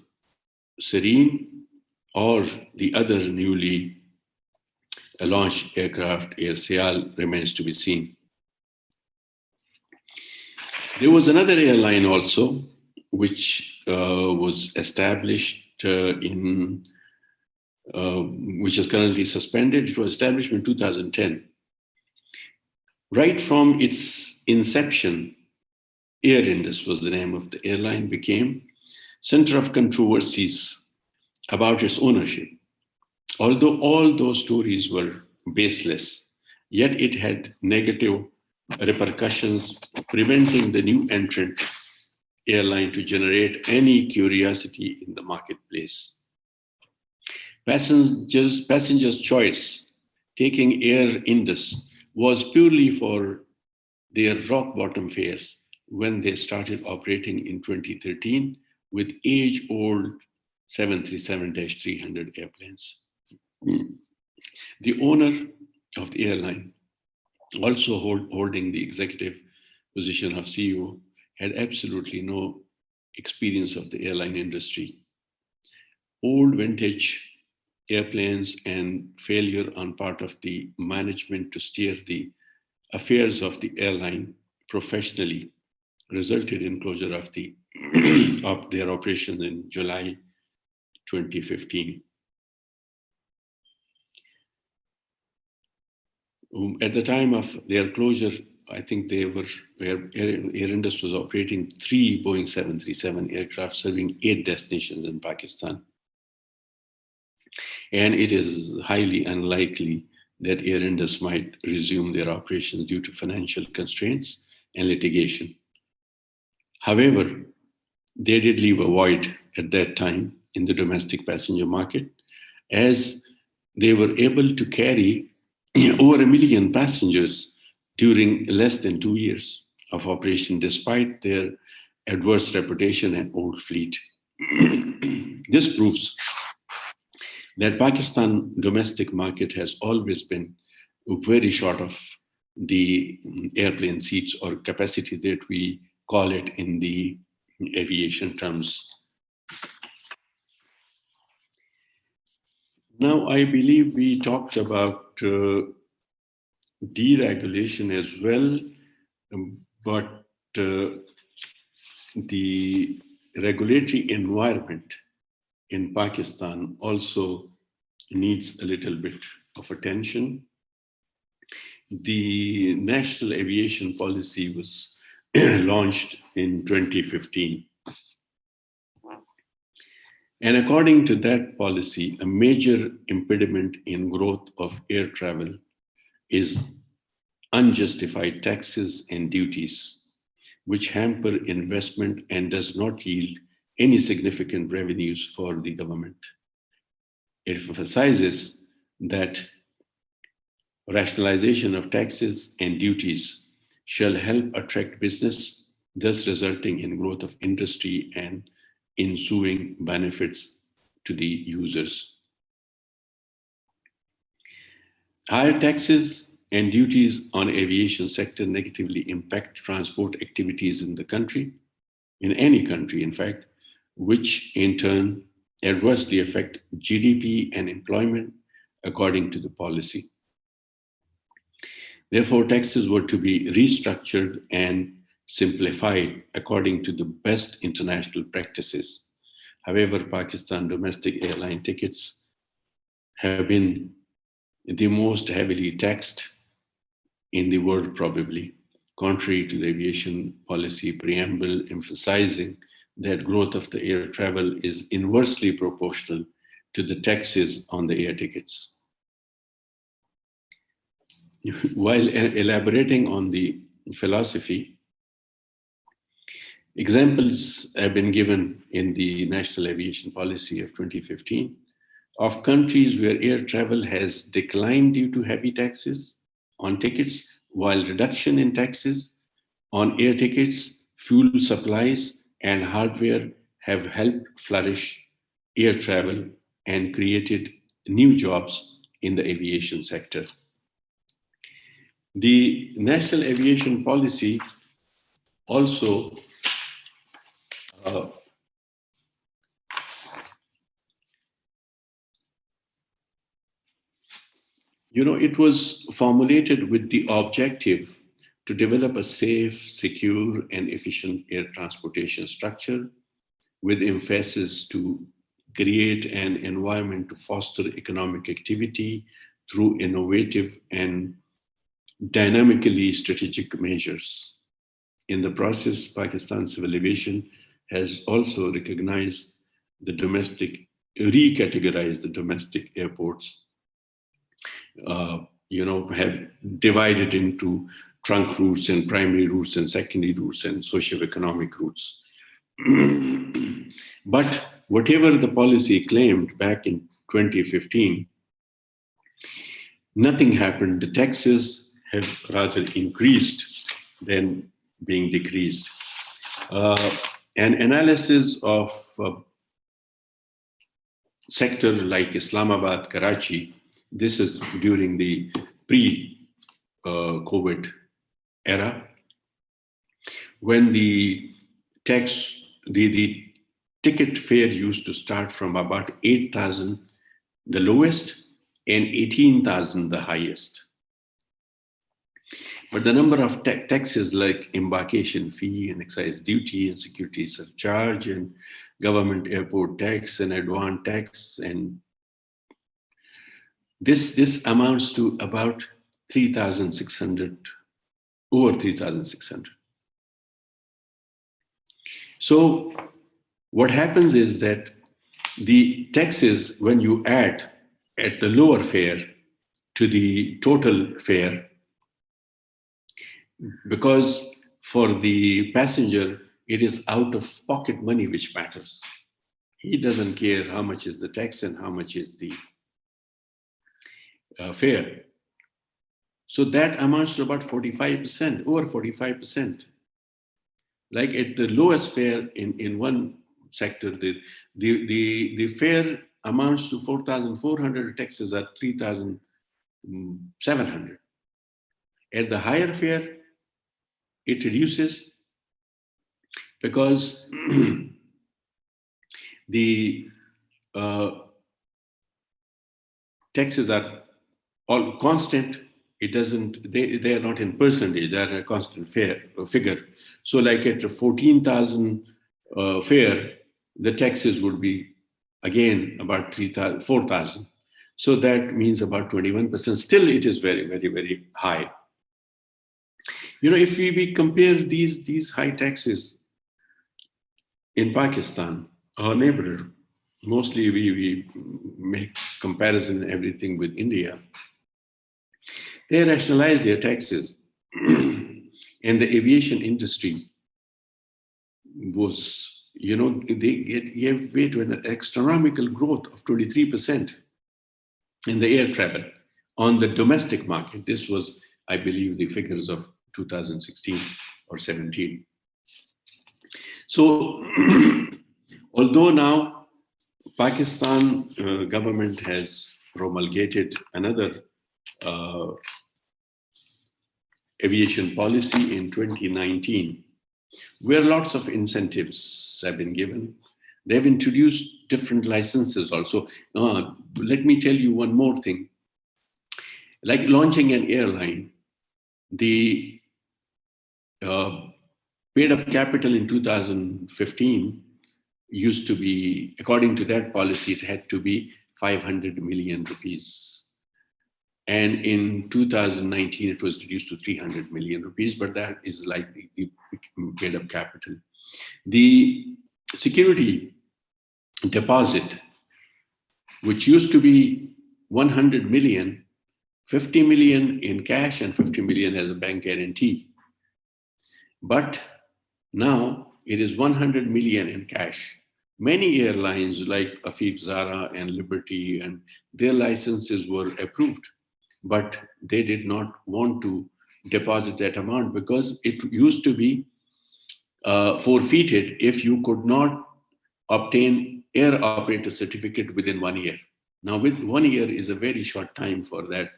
Serene or the other newly launched aircraft, Air Sial, remains to be seen. There was another airline also, which was established which is currently suspended. It was established in 2010. Right from its inception, Air Indus was the name of the airline, became center of controversies about its ownership. Although all those stories were baseless, yet it had negative repercussions, preventing the new entrant airline to generate any curiosity in the marketplace. Passengers' choice, taking Air Indus, was purely for their rock bottom fares when they started operating in 2013 with age-old 737-300 airplanes. The owner of the airline, also holding the executive position of CEO, had absolutely no experience of the airline industry. Old vintage airplanes and failure on part of the management to steer the affairs of the airline professionally resulted in closure of their operations in July 2015. At the time of their closure, I think Air Indus was operating 3 Boeing 737 aircraft serving 8 destinations in Pakistan. And it is highly unlikely that Air Indus might resume their operations due to financial constraints and litigation. However, they did leave a void at that time in the domestic passenger market, as they were able to carry over 1 million passengers during less than 2 years of operation, despite their adverse reputation and old fleet. This proves that Pakistan domestic market has always been very short of the airplane seats or capacity that we call it in the aviation terms. Now, I believe we talked about deregulation as well, but the regulatory environment in Pakistan also needs a little bit of attention. the national aviation policy was launched in 2015. And according to that policy, a major impediment in growth of air travel is unjustified taxes and duties, which hamper investment and does not yield any significant revenues for the government. It emphasizes that rationalization of taxes and duties shall help attract business, thus resulting in growth of industry and ensuing benefits to the users. Higher taxes and duties on aviation sector negatively impact transport activities in the country, in any country, in fact, which in turn adversely affect GDP and employment according to the policy. Therefore, taxes were to be restructured and simplified according to the best international practices. However, Pakistan domestic airline tickets have been the most heavily taxed in the world, probably, contrary to the aviation policy preamble emphasizing that growth of the air travel is inversely proportional to the taxes on the air tickets. While elaborating on the philosophy, examples have been given in the National Aviation Policy of 2015 of countries where air travel has declined due to heavy taxes on tickets, while reduction in taxes on air tickets, fuel supplies, and hardware have helped flourish air travel and created new jobs in the aviation sector. The National Aviation Policy also it was formulated with the objective to develop a safe, secure, and efficient air transportation structure with emphasis to create an environment to foster economic activity through innovative and dynamically strategic measures. In the process, Pakistan Civil Aviation has also recategorized the domestic airports, have divided into trunk routes and primary routes and secondary routes and socio-economic routes. But whatever the policy claimed back in 2015, nothing happened. The taxes have rather increased than being decreased. An analysis of sector like Islamabad, Karachi, this is during the pre-COVID era, when the ticket fare used to start from about 8,000, the lowest, and 18,000, the highest. But the number of taxes like embarkation fee and excise duty and security surcharge and government airport tax and advance tax, and this amounts to about 3,600, over 3,600. So what happens is that the taxes, when you add at the lower fare to the total fare, because for the passenger, it is out of pocket money which matters. He doesn't care how much is the tax and how much is the fare. So that amounts to about 45%, over 45%. Like at the lowest fare in one sector, the fare amounts to 4,400, taxes are 3,700. At the higher fare, it reduces because the taxes are all constant. It doesn't, they are not in percentage, they are a constant figure. So like at a 14,000 fare, the taxes would be again about 4,000. So that means about 21%. Still, it is very, very, very high. If we compare these high taxes in Pakistan, our neighbor, mostly we make comparison everything with India. They rationalize their taxes, and the aviation industry was, they gave way to an astronomical growth of 23% in the air travel on the domestic market. This was, I believe, the figures of 2016 or 17. So, although now Pakistan government has promulgated another aviation policy in 2019, where lots of incentives have been given. They've introduced different licenses also. Let me tell you one more thing. Like launching an airline, the paid up capital in 2015 used to be, according to that policy, it had to be 500 million rupees. And in 2019, it was reduced to 300 million rupees, but that is like the paid up capital. The security deposit, which used to be 100 million, 50 million in cash and 50 million as a bank guarantee. But now it is 100 million in cash. Many airlines like Afif Zara and Liberty, and their licenses were approved, but they did not want to deposit that amount because it used to be forfeited if you could not obtain air operator certificate within 1 year. Now, with 1 year is a very short time for that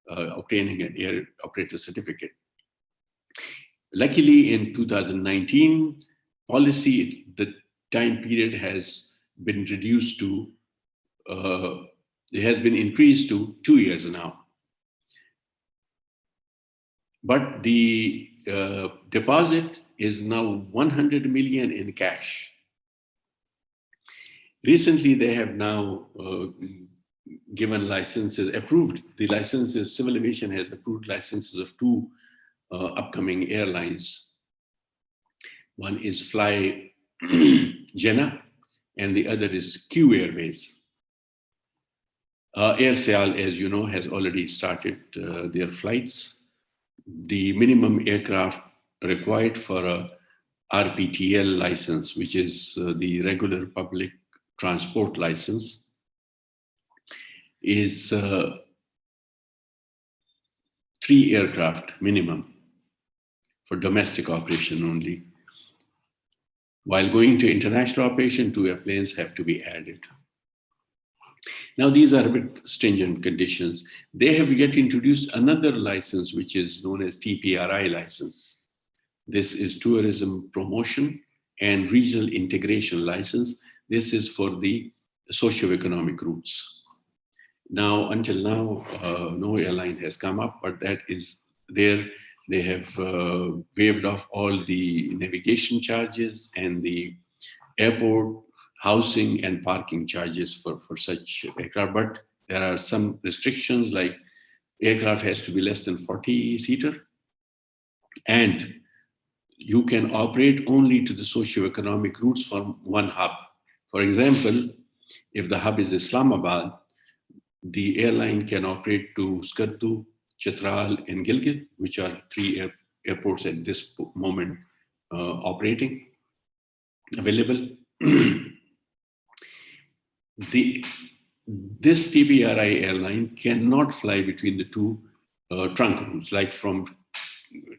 obtaining an air operator certificate. Luckily, in 2019 policy, the time period has been reduced to, it has been increased to 2 years now. But the deposit is now 100 million in cash. Recently, they have now given licenses, approved the licenses. Civil Aviation has approved licenses of 2 upcoming airlines. One is Fly Jannah, and the other is Q Airways. Air Sial, as you know, has already started their flights. The minimum aircraft required for a RPTL license, which is the regular public transport license, is 3 aircraft minimum for domestic operation only. While going to international operation, 2 airplanes have to be added. Now, these are a bit stringent conditions. They have yet introduced another license, which is known as Tpri license. This is Tourism Promotion and Regional Integration License. This is for the socio-economic routes. Now, until now, no airline has come up, but that is there. They have waived off all the navigation charges and the airport housing and parking charges for such aircraft. But there are some restrictions, like aircraft has to be less than 40-seater, and you can operate only to the socio-economic routes from one hub. For example, if the hub is Islamabad, the airline can operate to Skardu, Chitral, and Gilgit, which are 3 airports at this moment operating, available. This TPRI airline cannot fly between the 2 trunk routes, like from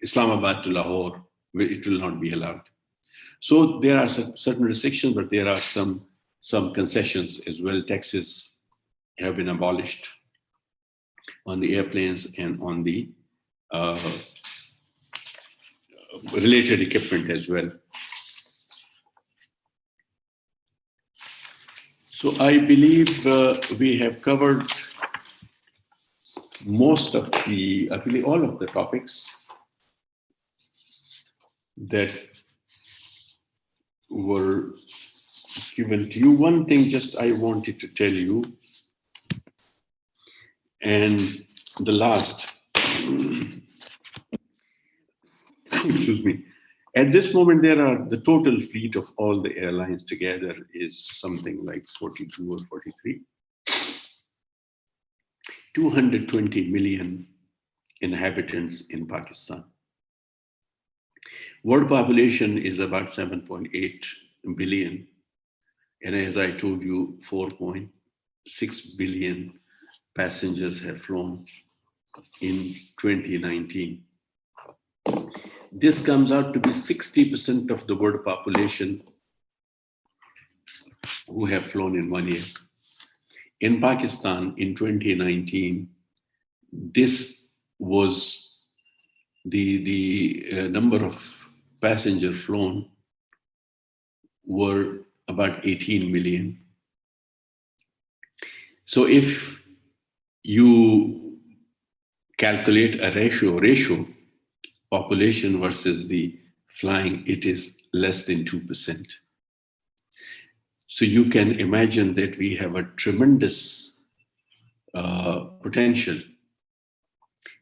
Islamabad to Lahore, where it will not be allowed. So there are certain restrictions, but there are some concessions as well. Taxes have been abolished on the airplanes and on the related equipment as well. So I believe we have covered most of the, I believe all of the topics that were given to you. One thing just I wanted to tell you, and the last, excuse me. At this moment, the total fleet of all the airlines together is something like 42 or 43. 220 million inhabitants in Pakistan. World population is about 7.8 billion. And as I told you, 4.6 billion passengers have flown in 2019. This comes out to be 60% of the world population who have flown in 1 year. In Pakistan in 2019, this was the number of passengers flown were about 18 million. So if you calculate a ratio, population versus the flying, it is less than 2%. So you can imagine that we have a tremendous potential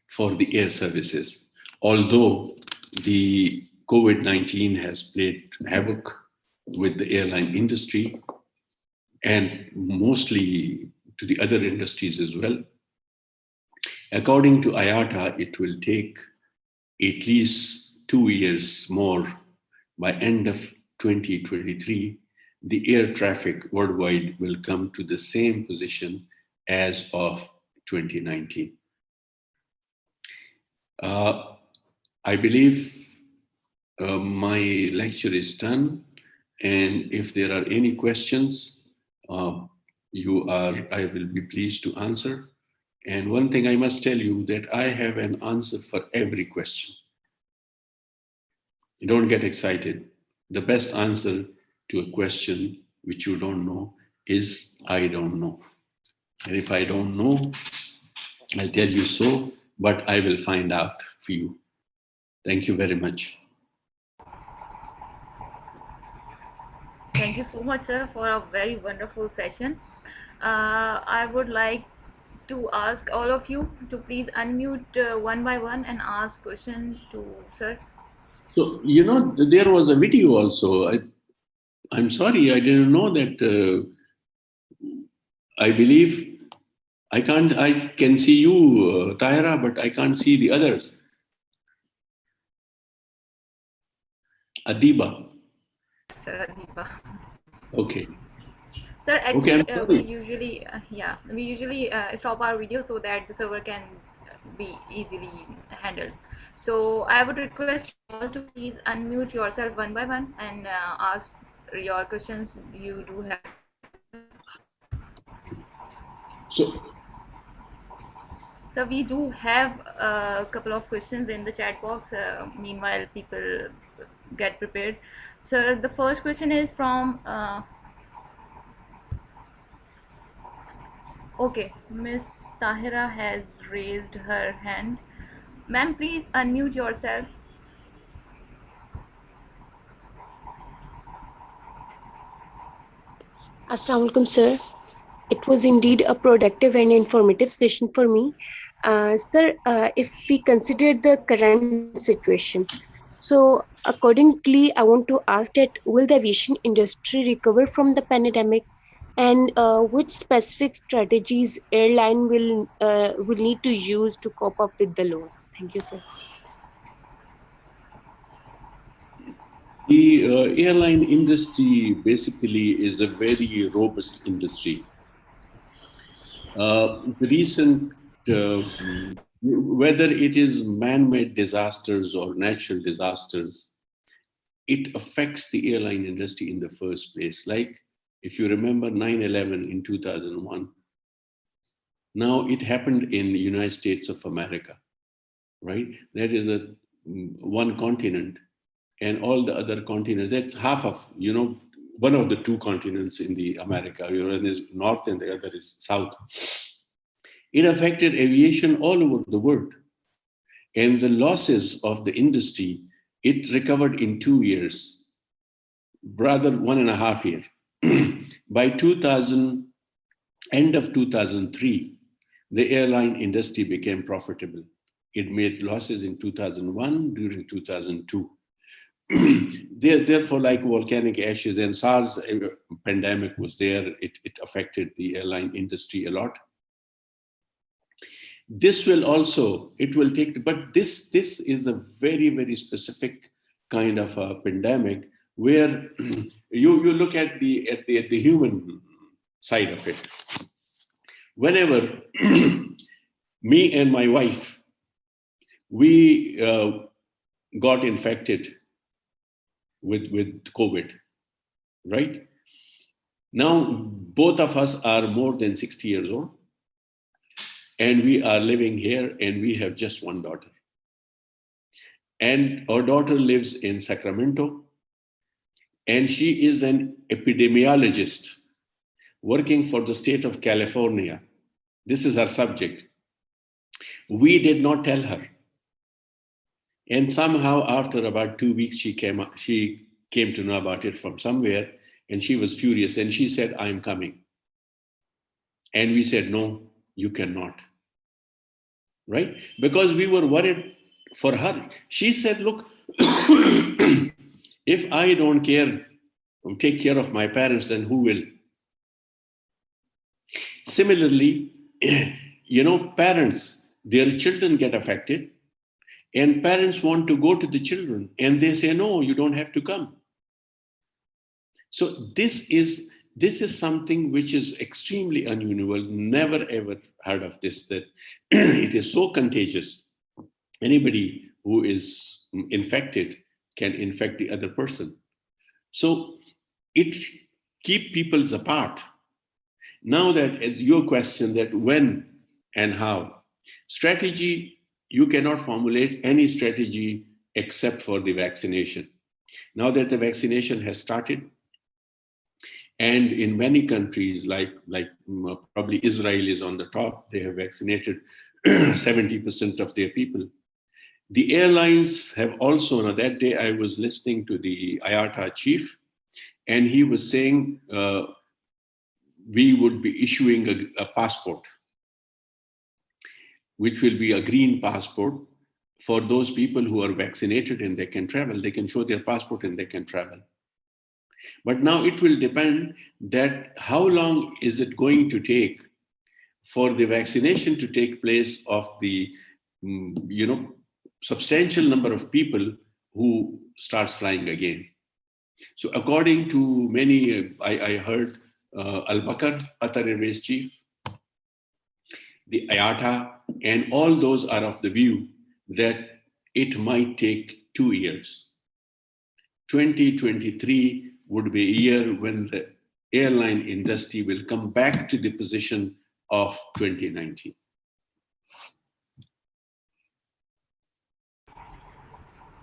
for the air services. Although the COVID-19 has played havoc with the airline industry and mostly to the other industries as well. According to IATA, it will take at least 2 years more. By end of 2023, the air traffic worldwide will come to the same position as of 2019. I believe my lecture is done, and if there are any questions, I will be pleased to answer. And one thing I must tell you that I have an answer for every question. You don't get excited. The best answer to a question which you don't know is I don't know. And if I don't know, I'll tell you so, but I will find out for you. Thank you very much. Thank you so much, sir, for a very wonderful session. I would like to ask all of you to please unmute one by one and ask question to sir. So, there was a video also. I'm sorry, I didn't know that. I believe I can see you, Tahira, but I can't see the others. Adiba. Sir Adiba. Okay. Sir, actually, Okay, we usually stop our video so that the server can be easily handled. So I would request you all to please unmute yourself one by one and ask your questions you do have. So we do have a couple of questions in the chat box. Meanwhile, people get prepared. Sir, the first question is from. Okay, Miss Tahira has raised her hand. Ma'am, please unmute yourself. Assalamu alaikum, sir. It was indeed a productive and informative session for me. Sir, if we consider the current situation, so accordingly, I want to ask that will the aviation industry recover from the pandemic, and which specific strategies airline will need to use to cope up with the loss? Thank you, sir. The airline industry basically is a very robust industry. The recent, whether it is man-made disasters or natural disasters, it affects the airline industry in the first place. Like if you remember 9/11 in 2001, now it happened in the United States of America, right? That is one continent, and all the other continents, that's half of, one of the two continents in the America. One is north and the other is south. It affected aviation all over the world. And the losses of the industry, it recovered in 2 years, rather 1.5 years. By end of 2003, the airline industry became profitable. It made losses in 2001, during 2002. Therefore, like volcanic ashes, and SARS pandemic was there, it affected the airline industry a lot. This will also, it will take, but this is a very, very specific kind of a pandemic where you look at the human side of it. Whenever me and my wife, we got infected with COVID, right? Now, both of us are more than 60 years old, and we are living here, and we have just one daughter. And our daughter lives in Sacramento, and she is an epidemiologist working for the state of California. This is her subject. We did not tell her. And somehow, after about 2 weeks, she came to know about it from somewhere, and she was furious. And she said, "I'm coming." And we said, "No, you cannot." Right? Because we were worried for her. She said, "Look, if I don't take care of my parents, then who will?" Similarly, parents, their children get affected, and parents want to go to the children, and they say, "No, you don't have to come." So this is something which is extremely unusual. Never ever heard of this, that it is so contagious. Anybody who is infected can infect the other person. So it keeps people apart. Now that it's your question, that when and how, strategy, you cannot formulate any strategy except for the vaccination. Now that the vaccination has started, and in many countries, like probably Israel is on the top, they have vaccinated 70% of their people. The airlines have also, now that day I was listening to the IATA chief, and he was saying we would be issuing a passport, which will be a green passport for those people who are vaccinated and they can travel. They can show their passport and they can travel. But now it will depend that how long is it going to take for the vaccination to take place of the, substantial number of people who starts flying again. So according to many, I heard Al-Bakr, Qatar Airways chief, the IATA, and all those are of the view that it might take 2 years. 2023 would be a year when the airline industry will come back to the position of 2019.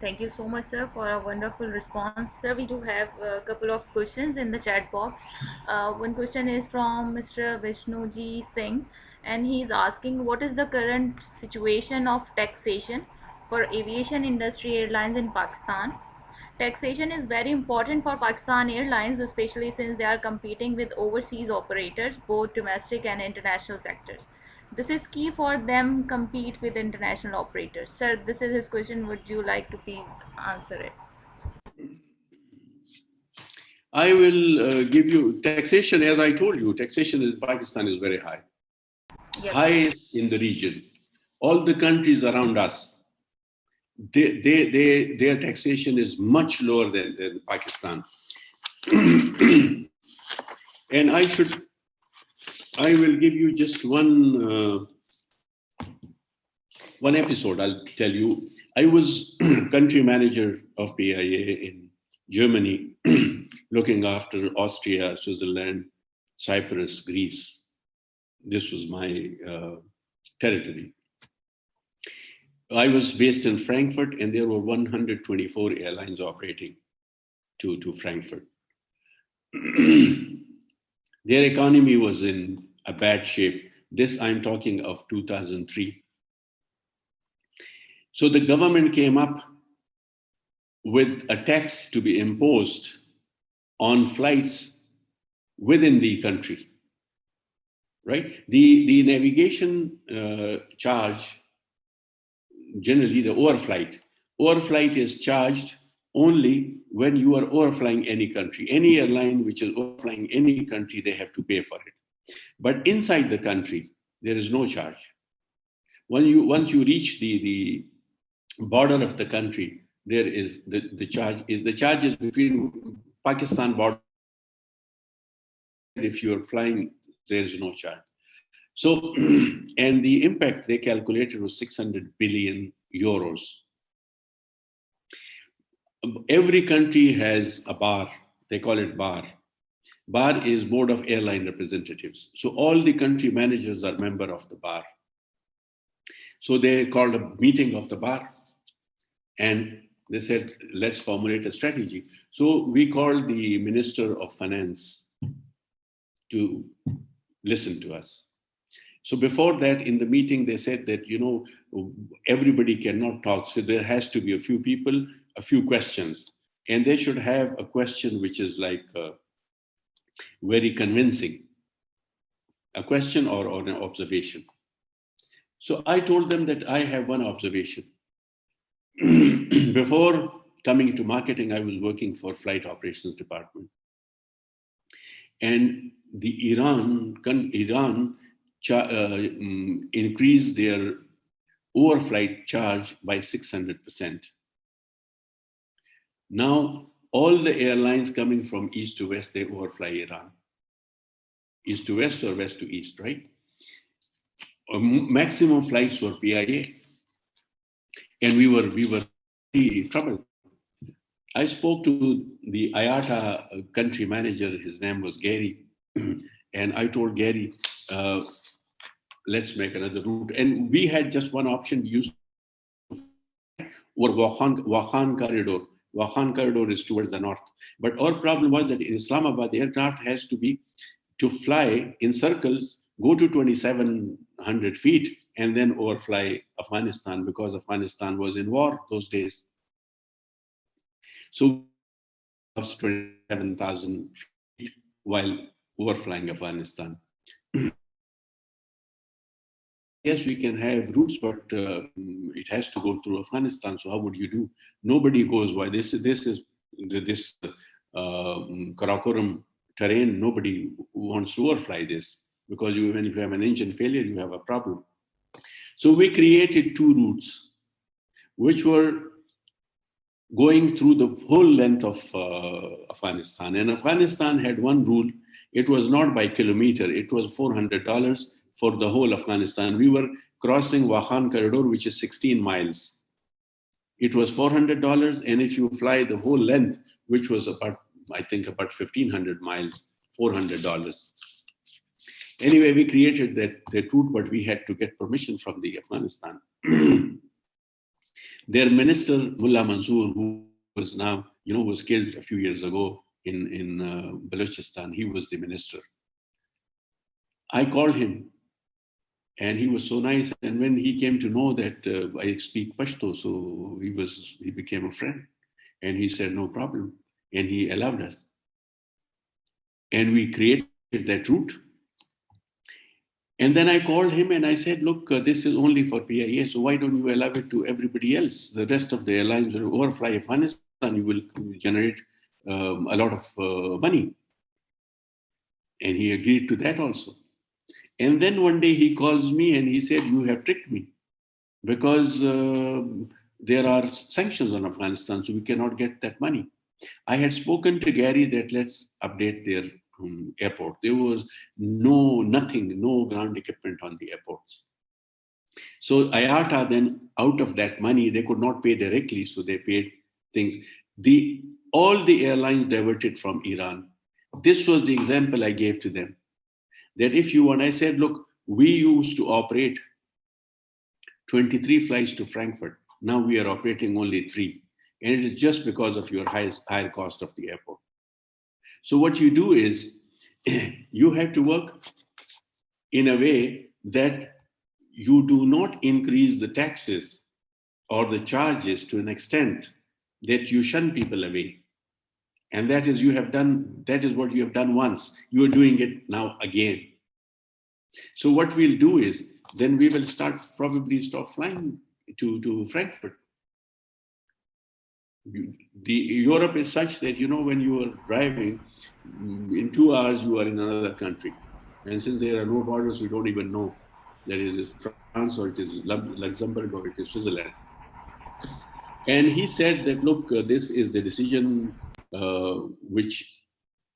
Thank you so much, sir, for a wonderful response. Sir, we do have a couple of questions in the chat box. One question is from Mr. Vishnuji Singh, and he's asking, what is the current situation of taxation for aviation industry airlines in Pakistan? Taxation is very important for Pakistan Airlines, especially since they are competing with overseas operators, both domestic and international sectors. This is key for them compete with international operators. Sir, this is his question. Would you like to please answer it? I will give you taxation. As I told you, taxation in Pakistan is very high. Yes. Highest in the region. All the countries around us, their taxation is much lower than Pakistan. And I will give you just one episode. I'll tell you. I was country manager of PIA in Germany, looking after Austria, Switzerland, Cyprus, Greece. This was my territory. I was based in Frankfurt, and there were 124 airlines operating to Frankfurt. Their economy was in a bad shape. This I'm talking of 2003. So the government came up with a tax to be imposed on flights within the country, right? The navigation charge, generally the overflight. Overflight is charged only when you are overflying any country. Any airline which is overflying any country, they have to pay for it. But inside the country, there is no charge. Once you reach the border of the country, there is the charge is between Pakistan border. If you are flying, there is no charge. So, and the impact they calculated was 600 billion euros. Every country has a bar. They call it bar. Bar is Board of Airline Representatives. So all the country managers are member of the bar. So they called a meeting of the bar and they said, let's formulate a strategy. So we called the Minister of Finance to listen to us. So before that, in the meeting, they said that, everybody cannot talk. So there has to be a few people, a few questions. And they should have a question which is like very convincing, a question or an observation. So I told them that I have one observation. Before coming to marketing, I was working for Flight Operations Department. And the Iran increased their overflight charge by 600%. Now, all the airlines coming from east to west, they overfly Iran. East to west or west to east, right? Maximum flights were PIA. And we were in trouble. I spoke to the IATA country manager, his name was Gary, and I told Gary, let's make another route. And we had just one option, used or Wakhan corridor. Wakhan corridor is towards the north. But our problem was that in Islamabad, the aircraft has to fly in circles, go to 2,700 feet, and then overfly Afghanistan, because Afghanistan was in war those days. So 27,000 feet while overflying Afghanistan. Yes, we can have routes, but it has to go through Afghanistan. So how would you do? Nobody goes. Why this Karakoram terrain? Nobody wants to overfly this, because when you have an engine failure, you have a problem. So we created two routes, which were going through the whole length of Afghanistan. And Afghanistan had one rule. It was not by kilometer. It was $400 for the whole Afghanistan. We were crossing Wakhan corridor, which is 16 miles. It was $400. And if you fly the whole length, which was about 1,500 miles, $400. Anyway, we created that route, but we had to get permission from the Afghanistan. Their minister, Mullah Mansoor, who was now, was killed a few years ago in Balochistan, he was the minister. I called him, and he was so nice. And when he came to know that I speak Pashto, so he became a friend. And he said, no problem. And he allowed us. And we created that route. And then I called him and I said, look, this is only for PIA, so why don't you allow it to everybody else? The rest of the airlines will overfly Afghanistan, you will generate a lot of money. And he agreed to that also. And then one day he calls me and he said, you have tricked me, because there are sanctions on Afghanistan, so we cannot get that money. I had spoken to Gary that let's update their airport. There was no ground equipment on the airports. So IATA then, out of that money, they could not pay directly, so they paid things. All the airlines diverted from Iran. This was the example I gave to them. That if you want, I said, look, we used to operate 23 flights to Frankfurt. Now we are operating only 3. And it is just because of your higher cost of the airport. So what you do is you have to work in a way that you do not increase the taxes or the charges to an extent that you shun people away. And that is what you have done once. You are doing it now again. So what we'll do is then we will probably stop flying to Frankfurt. Europe is such that, when you are driving, in 2 hours you are in another country. And since there are no borders, you don't even know that it is France or it is Luxembourg or it is Switzerland. And he said that, look, this is the decision which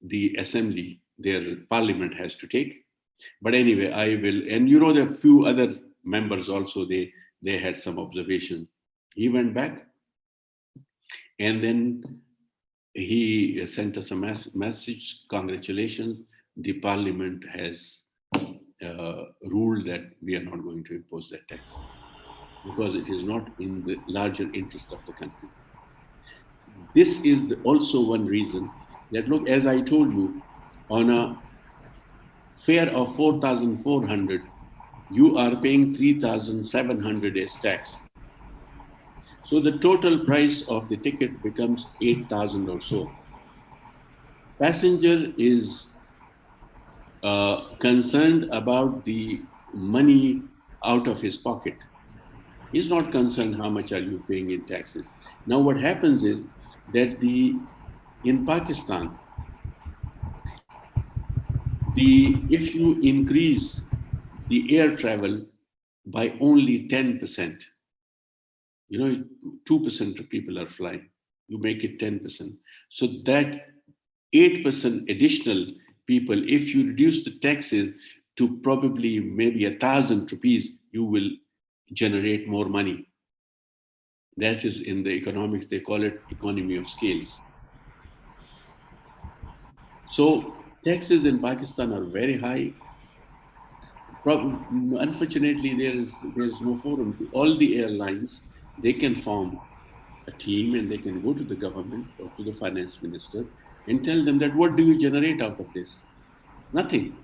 the assembly, their parliament, has to take. But anyway, I will, and there are a few other members also, they had some observation. He went back and then he sent us a message, congratulations, the parliament has ruled that we are not going to impose that tax because it is not in the larger interest of the country. This is also one reason that, look, as I told you, on a fare of 4,400, you are paying 3,700 as tax. So the total price of the ticket becomes 8,000 or so. Passenger is concerned about the money out of his pocket. He's not concerned how much are you paying in taxes. Now what happens is that in Pakistan, if you increase the air travel by only 10%, 2% of people are flying, you make it 10%. So that 8% additional people, if you reduce the taxes to probably maybe 1,000 rupees, you will generate more money. That is, in the economics, they call it economy of scales. So taxes in Pakistan are very high. Unfortunately, there's no forum. All the airlines, they can form a team and they can go to the government or to the finance minister and tell them that, what do you generate out of this? Nothing.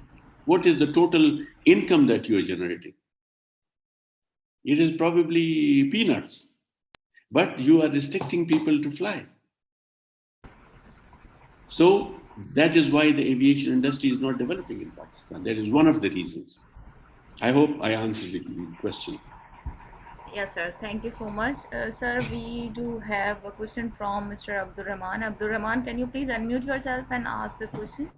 What is the total income that you are generating? It is probably peanuts, but you are restricting people to fly. So that is why the aviation industry is not developing in Pakistan. That is one of the reasons. I hope I answered the question. Yes, sir. Thank you so much. Sir, we do have a question from Mr. Abdul Rahman. Abdul Rahman, can you please unmute yourself and ask the question?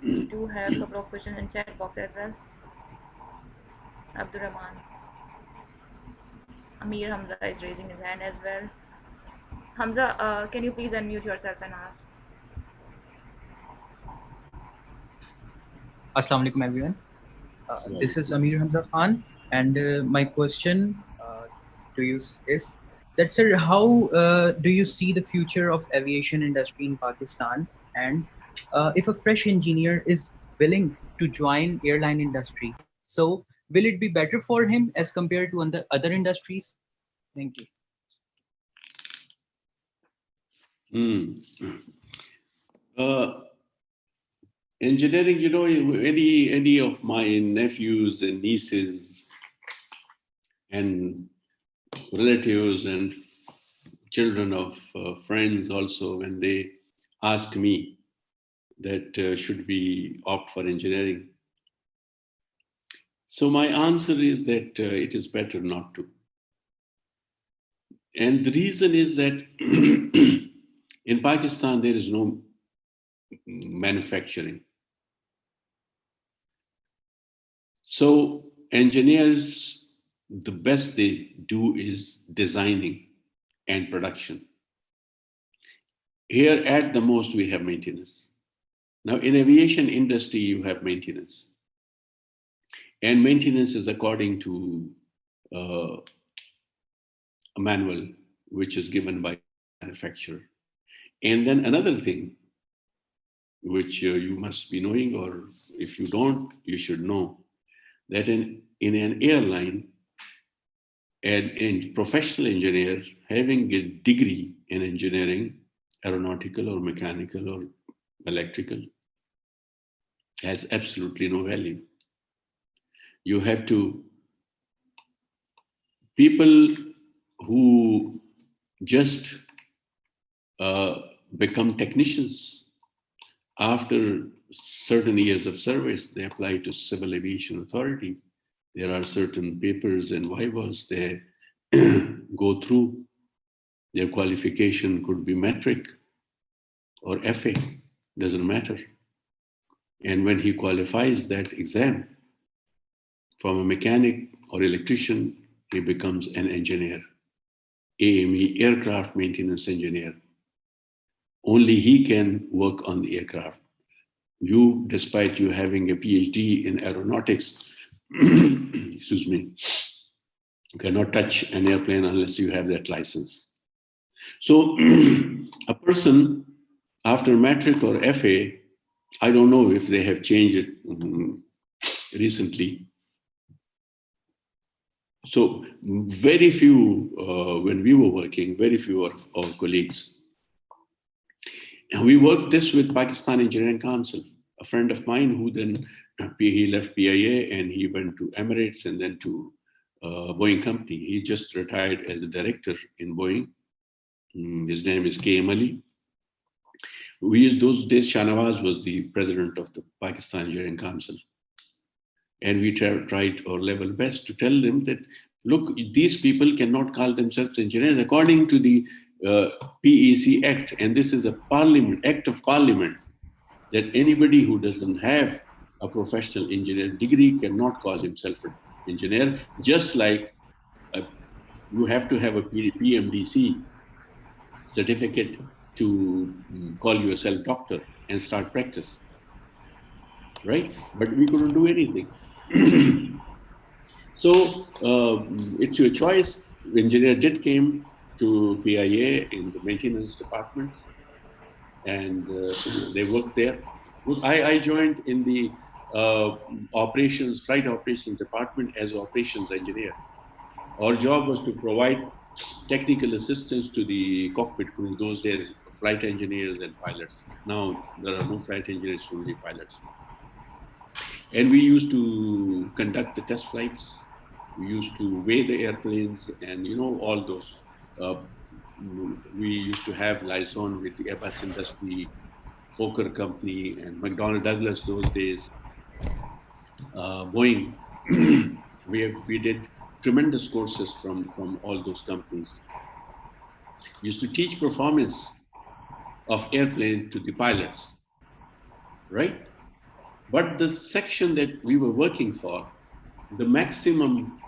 We do have a couple of questions in chat box as well. Abdul Rahman. Amir Hamza is raising his hand as well. Hamza, can you please unmute yourself and ask? Assalamu alaikum everyone. This is Amir Hamza Khan, and my question to you is that, sir, how do you see the future of aviation industry in Pakistan? And if a fresh engineer is willing to join airline industry, so will it be better for him as compared to other industries? Thank you. Engineering, any of my nephews and nieces and relatives and children of friends also, when they ask me that should we opt for engineering, so my answer is that it is better not to. And the reason is that in Pakistan there is no manufacturing. So engineers, the best they do is designing and production. Here at the most we have maintenance. Now in aviation industry you have maintenance. And maintenance is according to a manual which is given by the manufacturer. And then another thing which you must be knowing, or if you don't, you should know, that in an airline, a professional engineer having a degree in engineering, aeronautical or mechanical or electrical, has absolutely no value. You have to, people who just become technicians after certain years of service, they apply to Civil Aviation Authority. There are certain papers and vivas, they go through. Their qualification could be metric or FA, doesn't matter. And when he qualifies that exam, from a mechanic or electrician, he becomes an engineer, AME, aircraft maintenance engineer. Only he can work on the aircraft. You, despite you having a PhD in aeronautics, excuse me, cannot touch an airplane unless you have that license. So a person after matric or FA, I don't know if they have changed it recently. So very few, when we were working, very few of our colleagues. And we worked this with Pakistan Engineering Council, a friend of mine who then, he left PIA and he went to Emirates and then to Boeing company. He just retired as a director in Boeing. His name is KM Ali. Those days, Shahnawaz was the president of the Pakistan Engineering Council. And we tried our level best to tell them that, look, these people cannot call themselves engineers according to the PEC Act. And this is a parliament, act of parliament, that anybody who doesn't have a professional engineering degree cannot call himself an engineer, just like you have to have a PMDC certificate to call yourself doctor and start practice, right? But we couldn't do anything. So it's your choice. The engineer did came to PIA in the maintenance departments, and they worked there. I joined in the flight operations department as operations engineer. Our job was to provide technical assistance to the cockpit crew. Those days, flight engineers and pilots. Now there are no flight engineers, only pilots. And we used to conduct the test flights. We used to weigh the airplanes and, all those. We used to have liaison with the Airbus industry, Fokker company, and McDonnell Douglas those days, Boeing. we did tremendous courses from all those companies. We used to teach performance of airplane to the pilots, right? But the section that we were working for, the maximum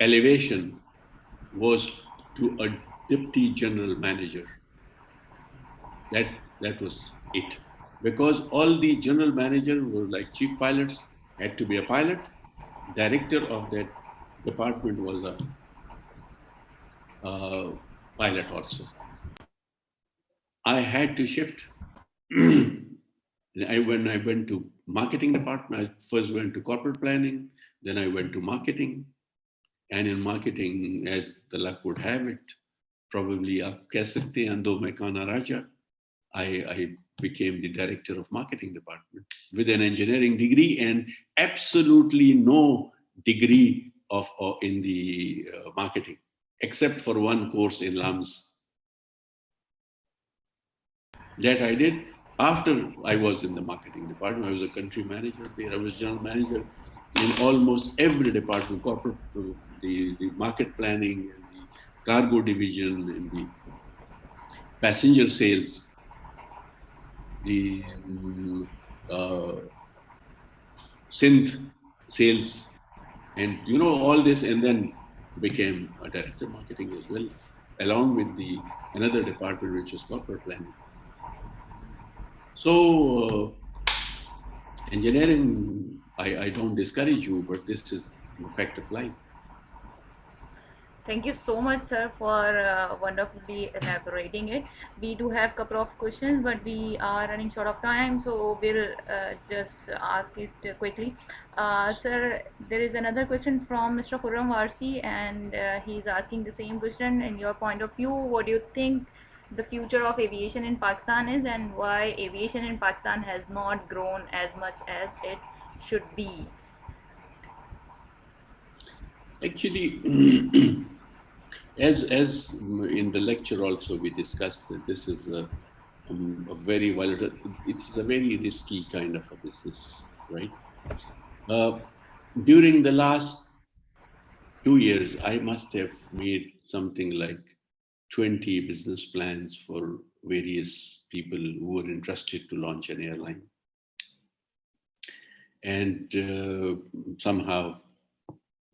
elevation was to a deputy general manager. That was it. Because all the general manager were like chief pilots, had to be a pilot. Director of that department was a pilot also. I had to shift. When I went to marketing department, I first went to corporate planning, then I went to marketing. And in marketing, as the luck would have it, probably aap keh sakte hain, do main kana raja, I became the director of marketing department with an engineering degree and absolutely no degree in the marketing, except for one course in LAMS. That I did after I was in the marketing department. I was a country manager there. I was general manager in almost every department, corporate, the market planning, and the cargo division, and the passenger sales, the synth sales, and all this, and then became a director of marketing as well, along with another department which is corporate planning. So engineering, I don't discourage you, but this is the fact of life. Thank you so much, sir, for wonderfully elaborating it. We do have a couple of questions, but we are running short of time, so we'll just ask it quickly. Sir, there is another question from Mr. Khurram Warsi, and he's asking the same question. In your point of view, what do you think the future of aviation in Pakistan is, and why aviation in Pakistan has not grown as much as it should be? Actually, as in the lecture also we discussed that this is a very volatile, it's a very risky kind of a business, right? During the last 2 years, I must have made something like 20 business plans for various people who were interested to launch an airline. And somehow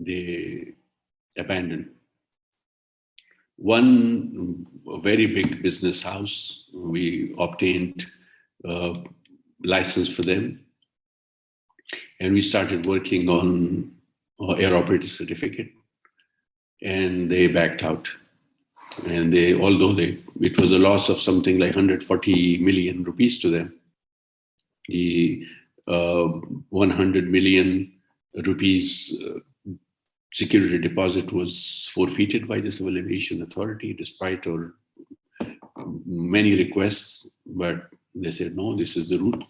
they abandoned. One very big business house, we obtained a license for them, and we started working on air operator certificate, and they backed out. And it was a loss of something like 140 million rupees to them. The 100 million rupees security deposit was forfeited by the Civil Aviation Authority despite our many requests, but they said, no, this is the route.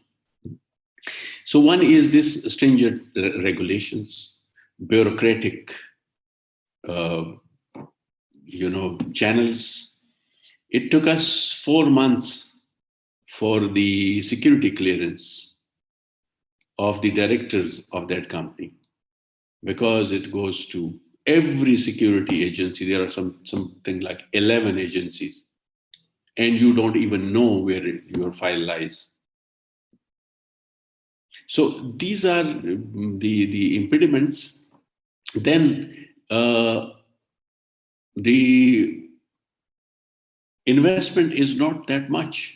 So one is this stringent regulations, bureaucratic, channels. It took us 4 months for the security clearance of the directors of that company, because it goes to every security agency. There are something like 11 agencies, and you don't even know where your file lies. So these are the impediments. Then the investment is not that much.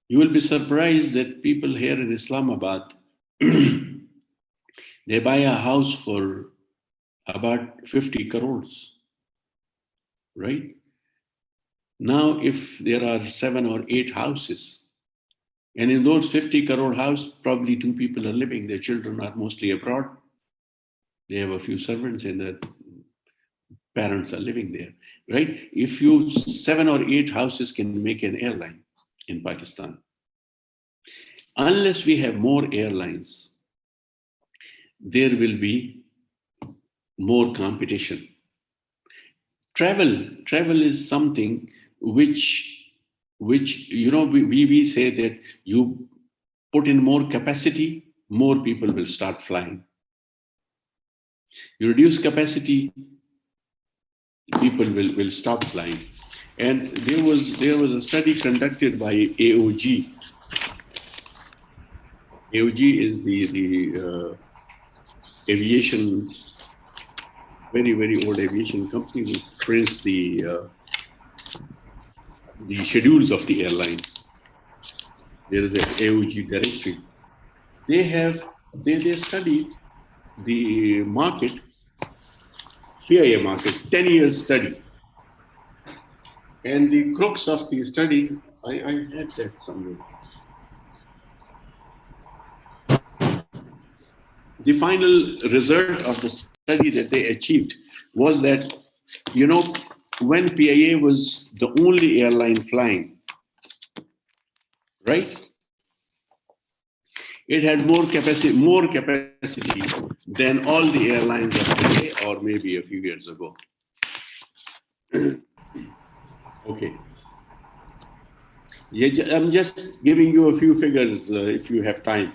You will be surprised that people here in Islamabad, they buy a house for about 50 crores, right? Now, if there are 7 or 8 houses, and in those 50 crore house, probably 2 people are living, their children are mostly abroad. They have a few servants and their parents are living there, right? If 7 or 8 houses can make an airline in Pakistan, unless we have more airlines, there will be more competition. Travel is something which we say that you put in more capacity, more people will start flying. You reduce capacity, people will stop flying. And there was a study conducted by AOG. AOG is the aviation, very, very old aviation company which prints the schedules of the airlines. There is an AOG directory. They studied the market, PIA market, 10 years study. And the crux of the study, I had that somewhere. The final result of the study that they achieved was that, when PIA was the only airline flying, right? It had more capacity than all the airlines of today, or maybe a few years ago. Okay. Yeah, I'm just giving you a few figures if you have time.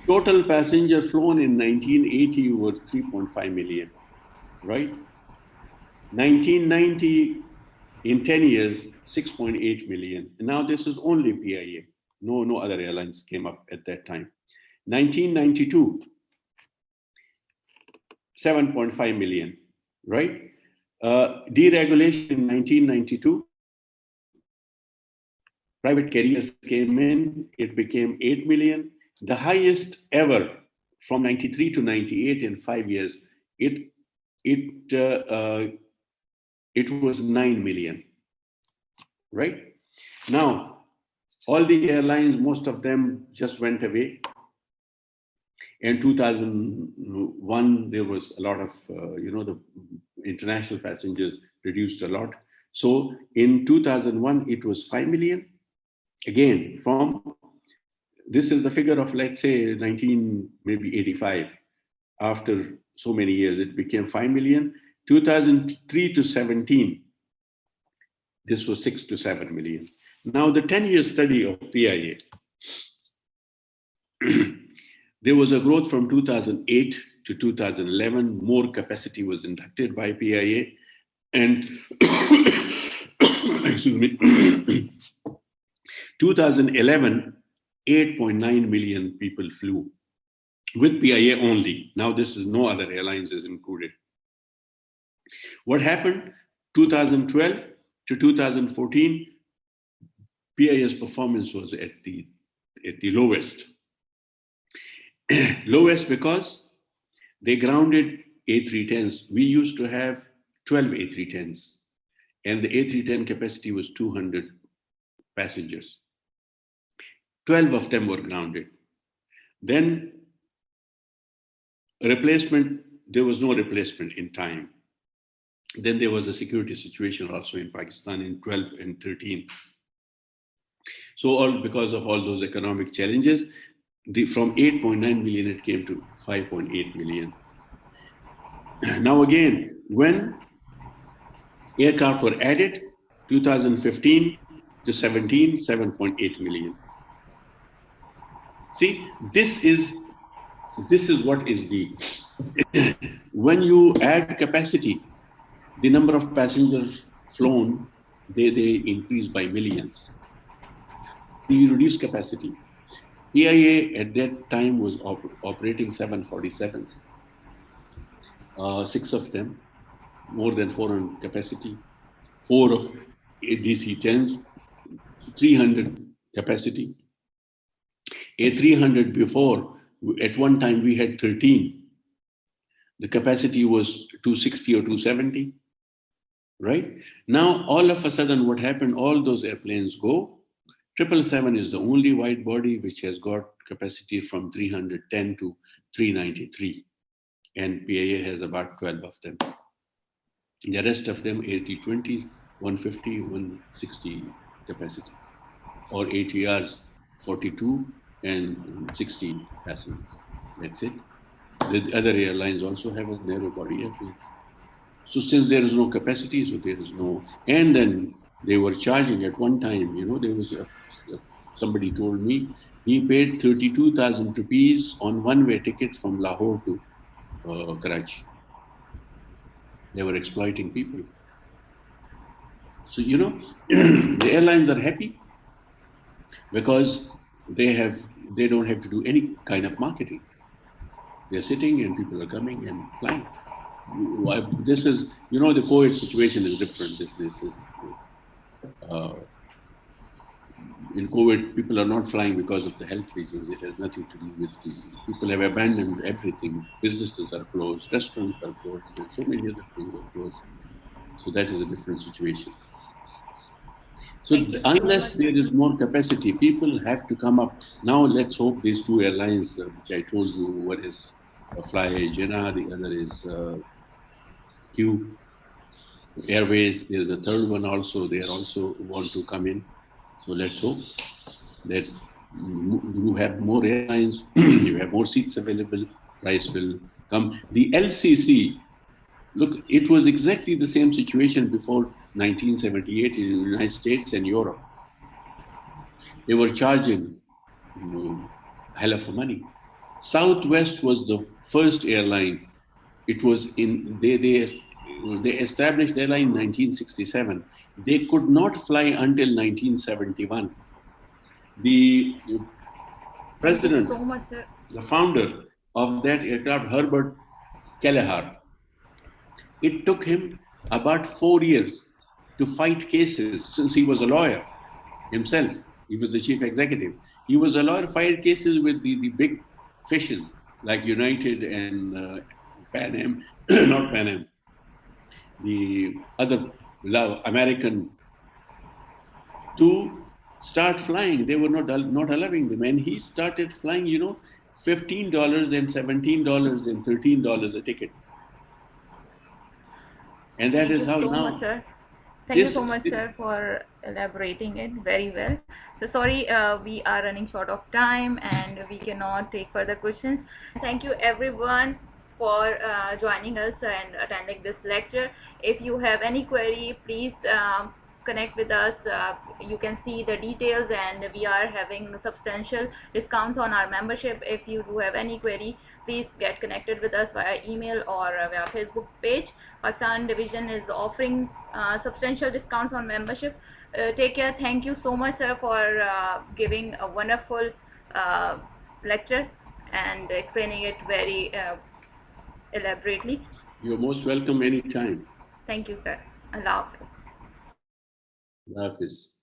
Total passenger flown in 1980 were 3.5 million, right? 1990, in 10 years, 6.8 million. And now this is only PIA. No other airlines came up at that time. 1992, 7.5 million, right? Deregulation in 1992, private carriers came in, it became 8 million. The highest ever from 93 to 98 in 5 years, it was 9 million, right? Now, all the airlines, most of them just went away. In 2001, there was a lot of, the international passengers reduced a lot. So in 2001, it was 5 million. Again, this is the figure of, let's say, 1985. After so many years, it became 5 million. 2003 to 17, this was 6 to 7 million. Now, the 10-year study of PIA, there was a growth from 2008 to 2011, more capacity was inducted by PIA. And excuse me, 2011, 8.9 million people flew with PIA only. Now this is no other airlines is included. What happened? 2012 to 2014, PIA's performance was at the lowest. Lowest because they grounded A310s. We used to have 12 A310s, and the A310 capacity was 200 passengers. 12 of them were grounded. Then replacement, there was no replacement in time. Then there was a security situation also in Pakistan in 12 and 13. So all because of all those economic challenges, from 8.9 million, it came to 5.8 million. Now again, when aircraft were added, 2015 to 17, 7.8 million. See, this is what is the, when you add capacity, the number of passengers flown, they increase by millions. You reduce capacity. PIA at that time was operating 747s, 6 of them, more than 400 capacity, 4 of DC-10s, 300 capacity. A300 before, at one time we had 13. The capacity was 260 or 270, right? Now, all of a sudden, what happened, all those airplanes go. 777 is the only wide body which has got capacity from 310 to 393. And PIA has about 12 of them. The rest of them, A320s, 150, 160 capacity. Or ATRs, 42 and 60 passengers. That's it. The other airlines also have a narrow body airplane. So since there is no capacity, so there is no, and then they were charging at one time, there was somebody told me he paid 32,000 rupees on one-way ticket from Lahore to Karachi. They were exploiting people. So, the airlines are happy because they don't have to do any kind of marketing. They're sitting and people are coming and flying. This is, the COVID situation is different. This is, in COVID, people are not flying because of the health reasons. It has nothing to do with people have abandoned everything. Businesses are closed, restaurants are closed, and so many other things are closed. So that is a different situation. So unless there is more capacity, people have to come up. Now let's hope these two airlines, which I told you, one is Fly Jinnah, the other is Q Airways. There's a third one also. They also want to come in. So let's hope that you have more airlines, you have more seats available, price will come. The LCC, look, it was exactly the same situation before 1978 in the United States and Europe. They were charging hell of money. Southwest was the first airline. It was in, they established airline in 1967. They could not fly until 1971. The president, so much, sir. The founder of that aircraft, Herbert Kelleher, it took him about 4 years to fight cases since he was a lawyer himself. He was the chief executive. He was a lawyer, fight cases with the big fishes like United and Pan Am, not Pan Am, the other American, to start flying. They were not allowing them. And he started flying, $15 and $17 and $13 a ticket. And that is how now. Thank you so much, sir. Thank you so much, sir, for elaborating it very well. So sorry, we are running short of time and we cannot take further questions. Thank you everyone for joining us and attending this lecture. If you have any query, please connect with us. You can see the details, and we are having substantial discounts on our membership. If you do have any query, please get connected with us via email or via Facebook page. Pakistan division is offering substantial discounts on membership. Take care. Thank you so much, sir, for giving a wonderful lecture and explaining it very elaborately. You're most welcome anytime. Thank you, sir. Allah Hafiz. Allah Hafiz.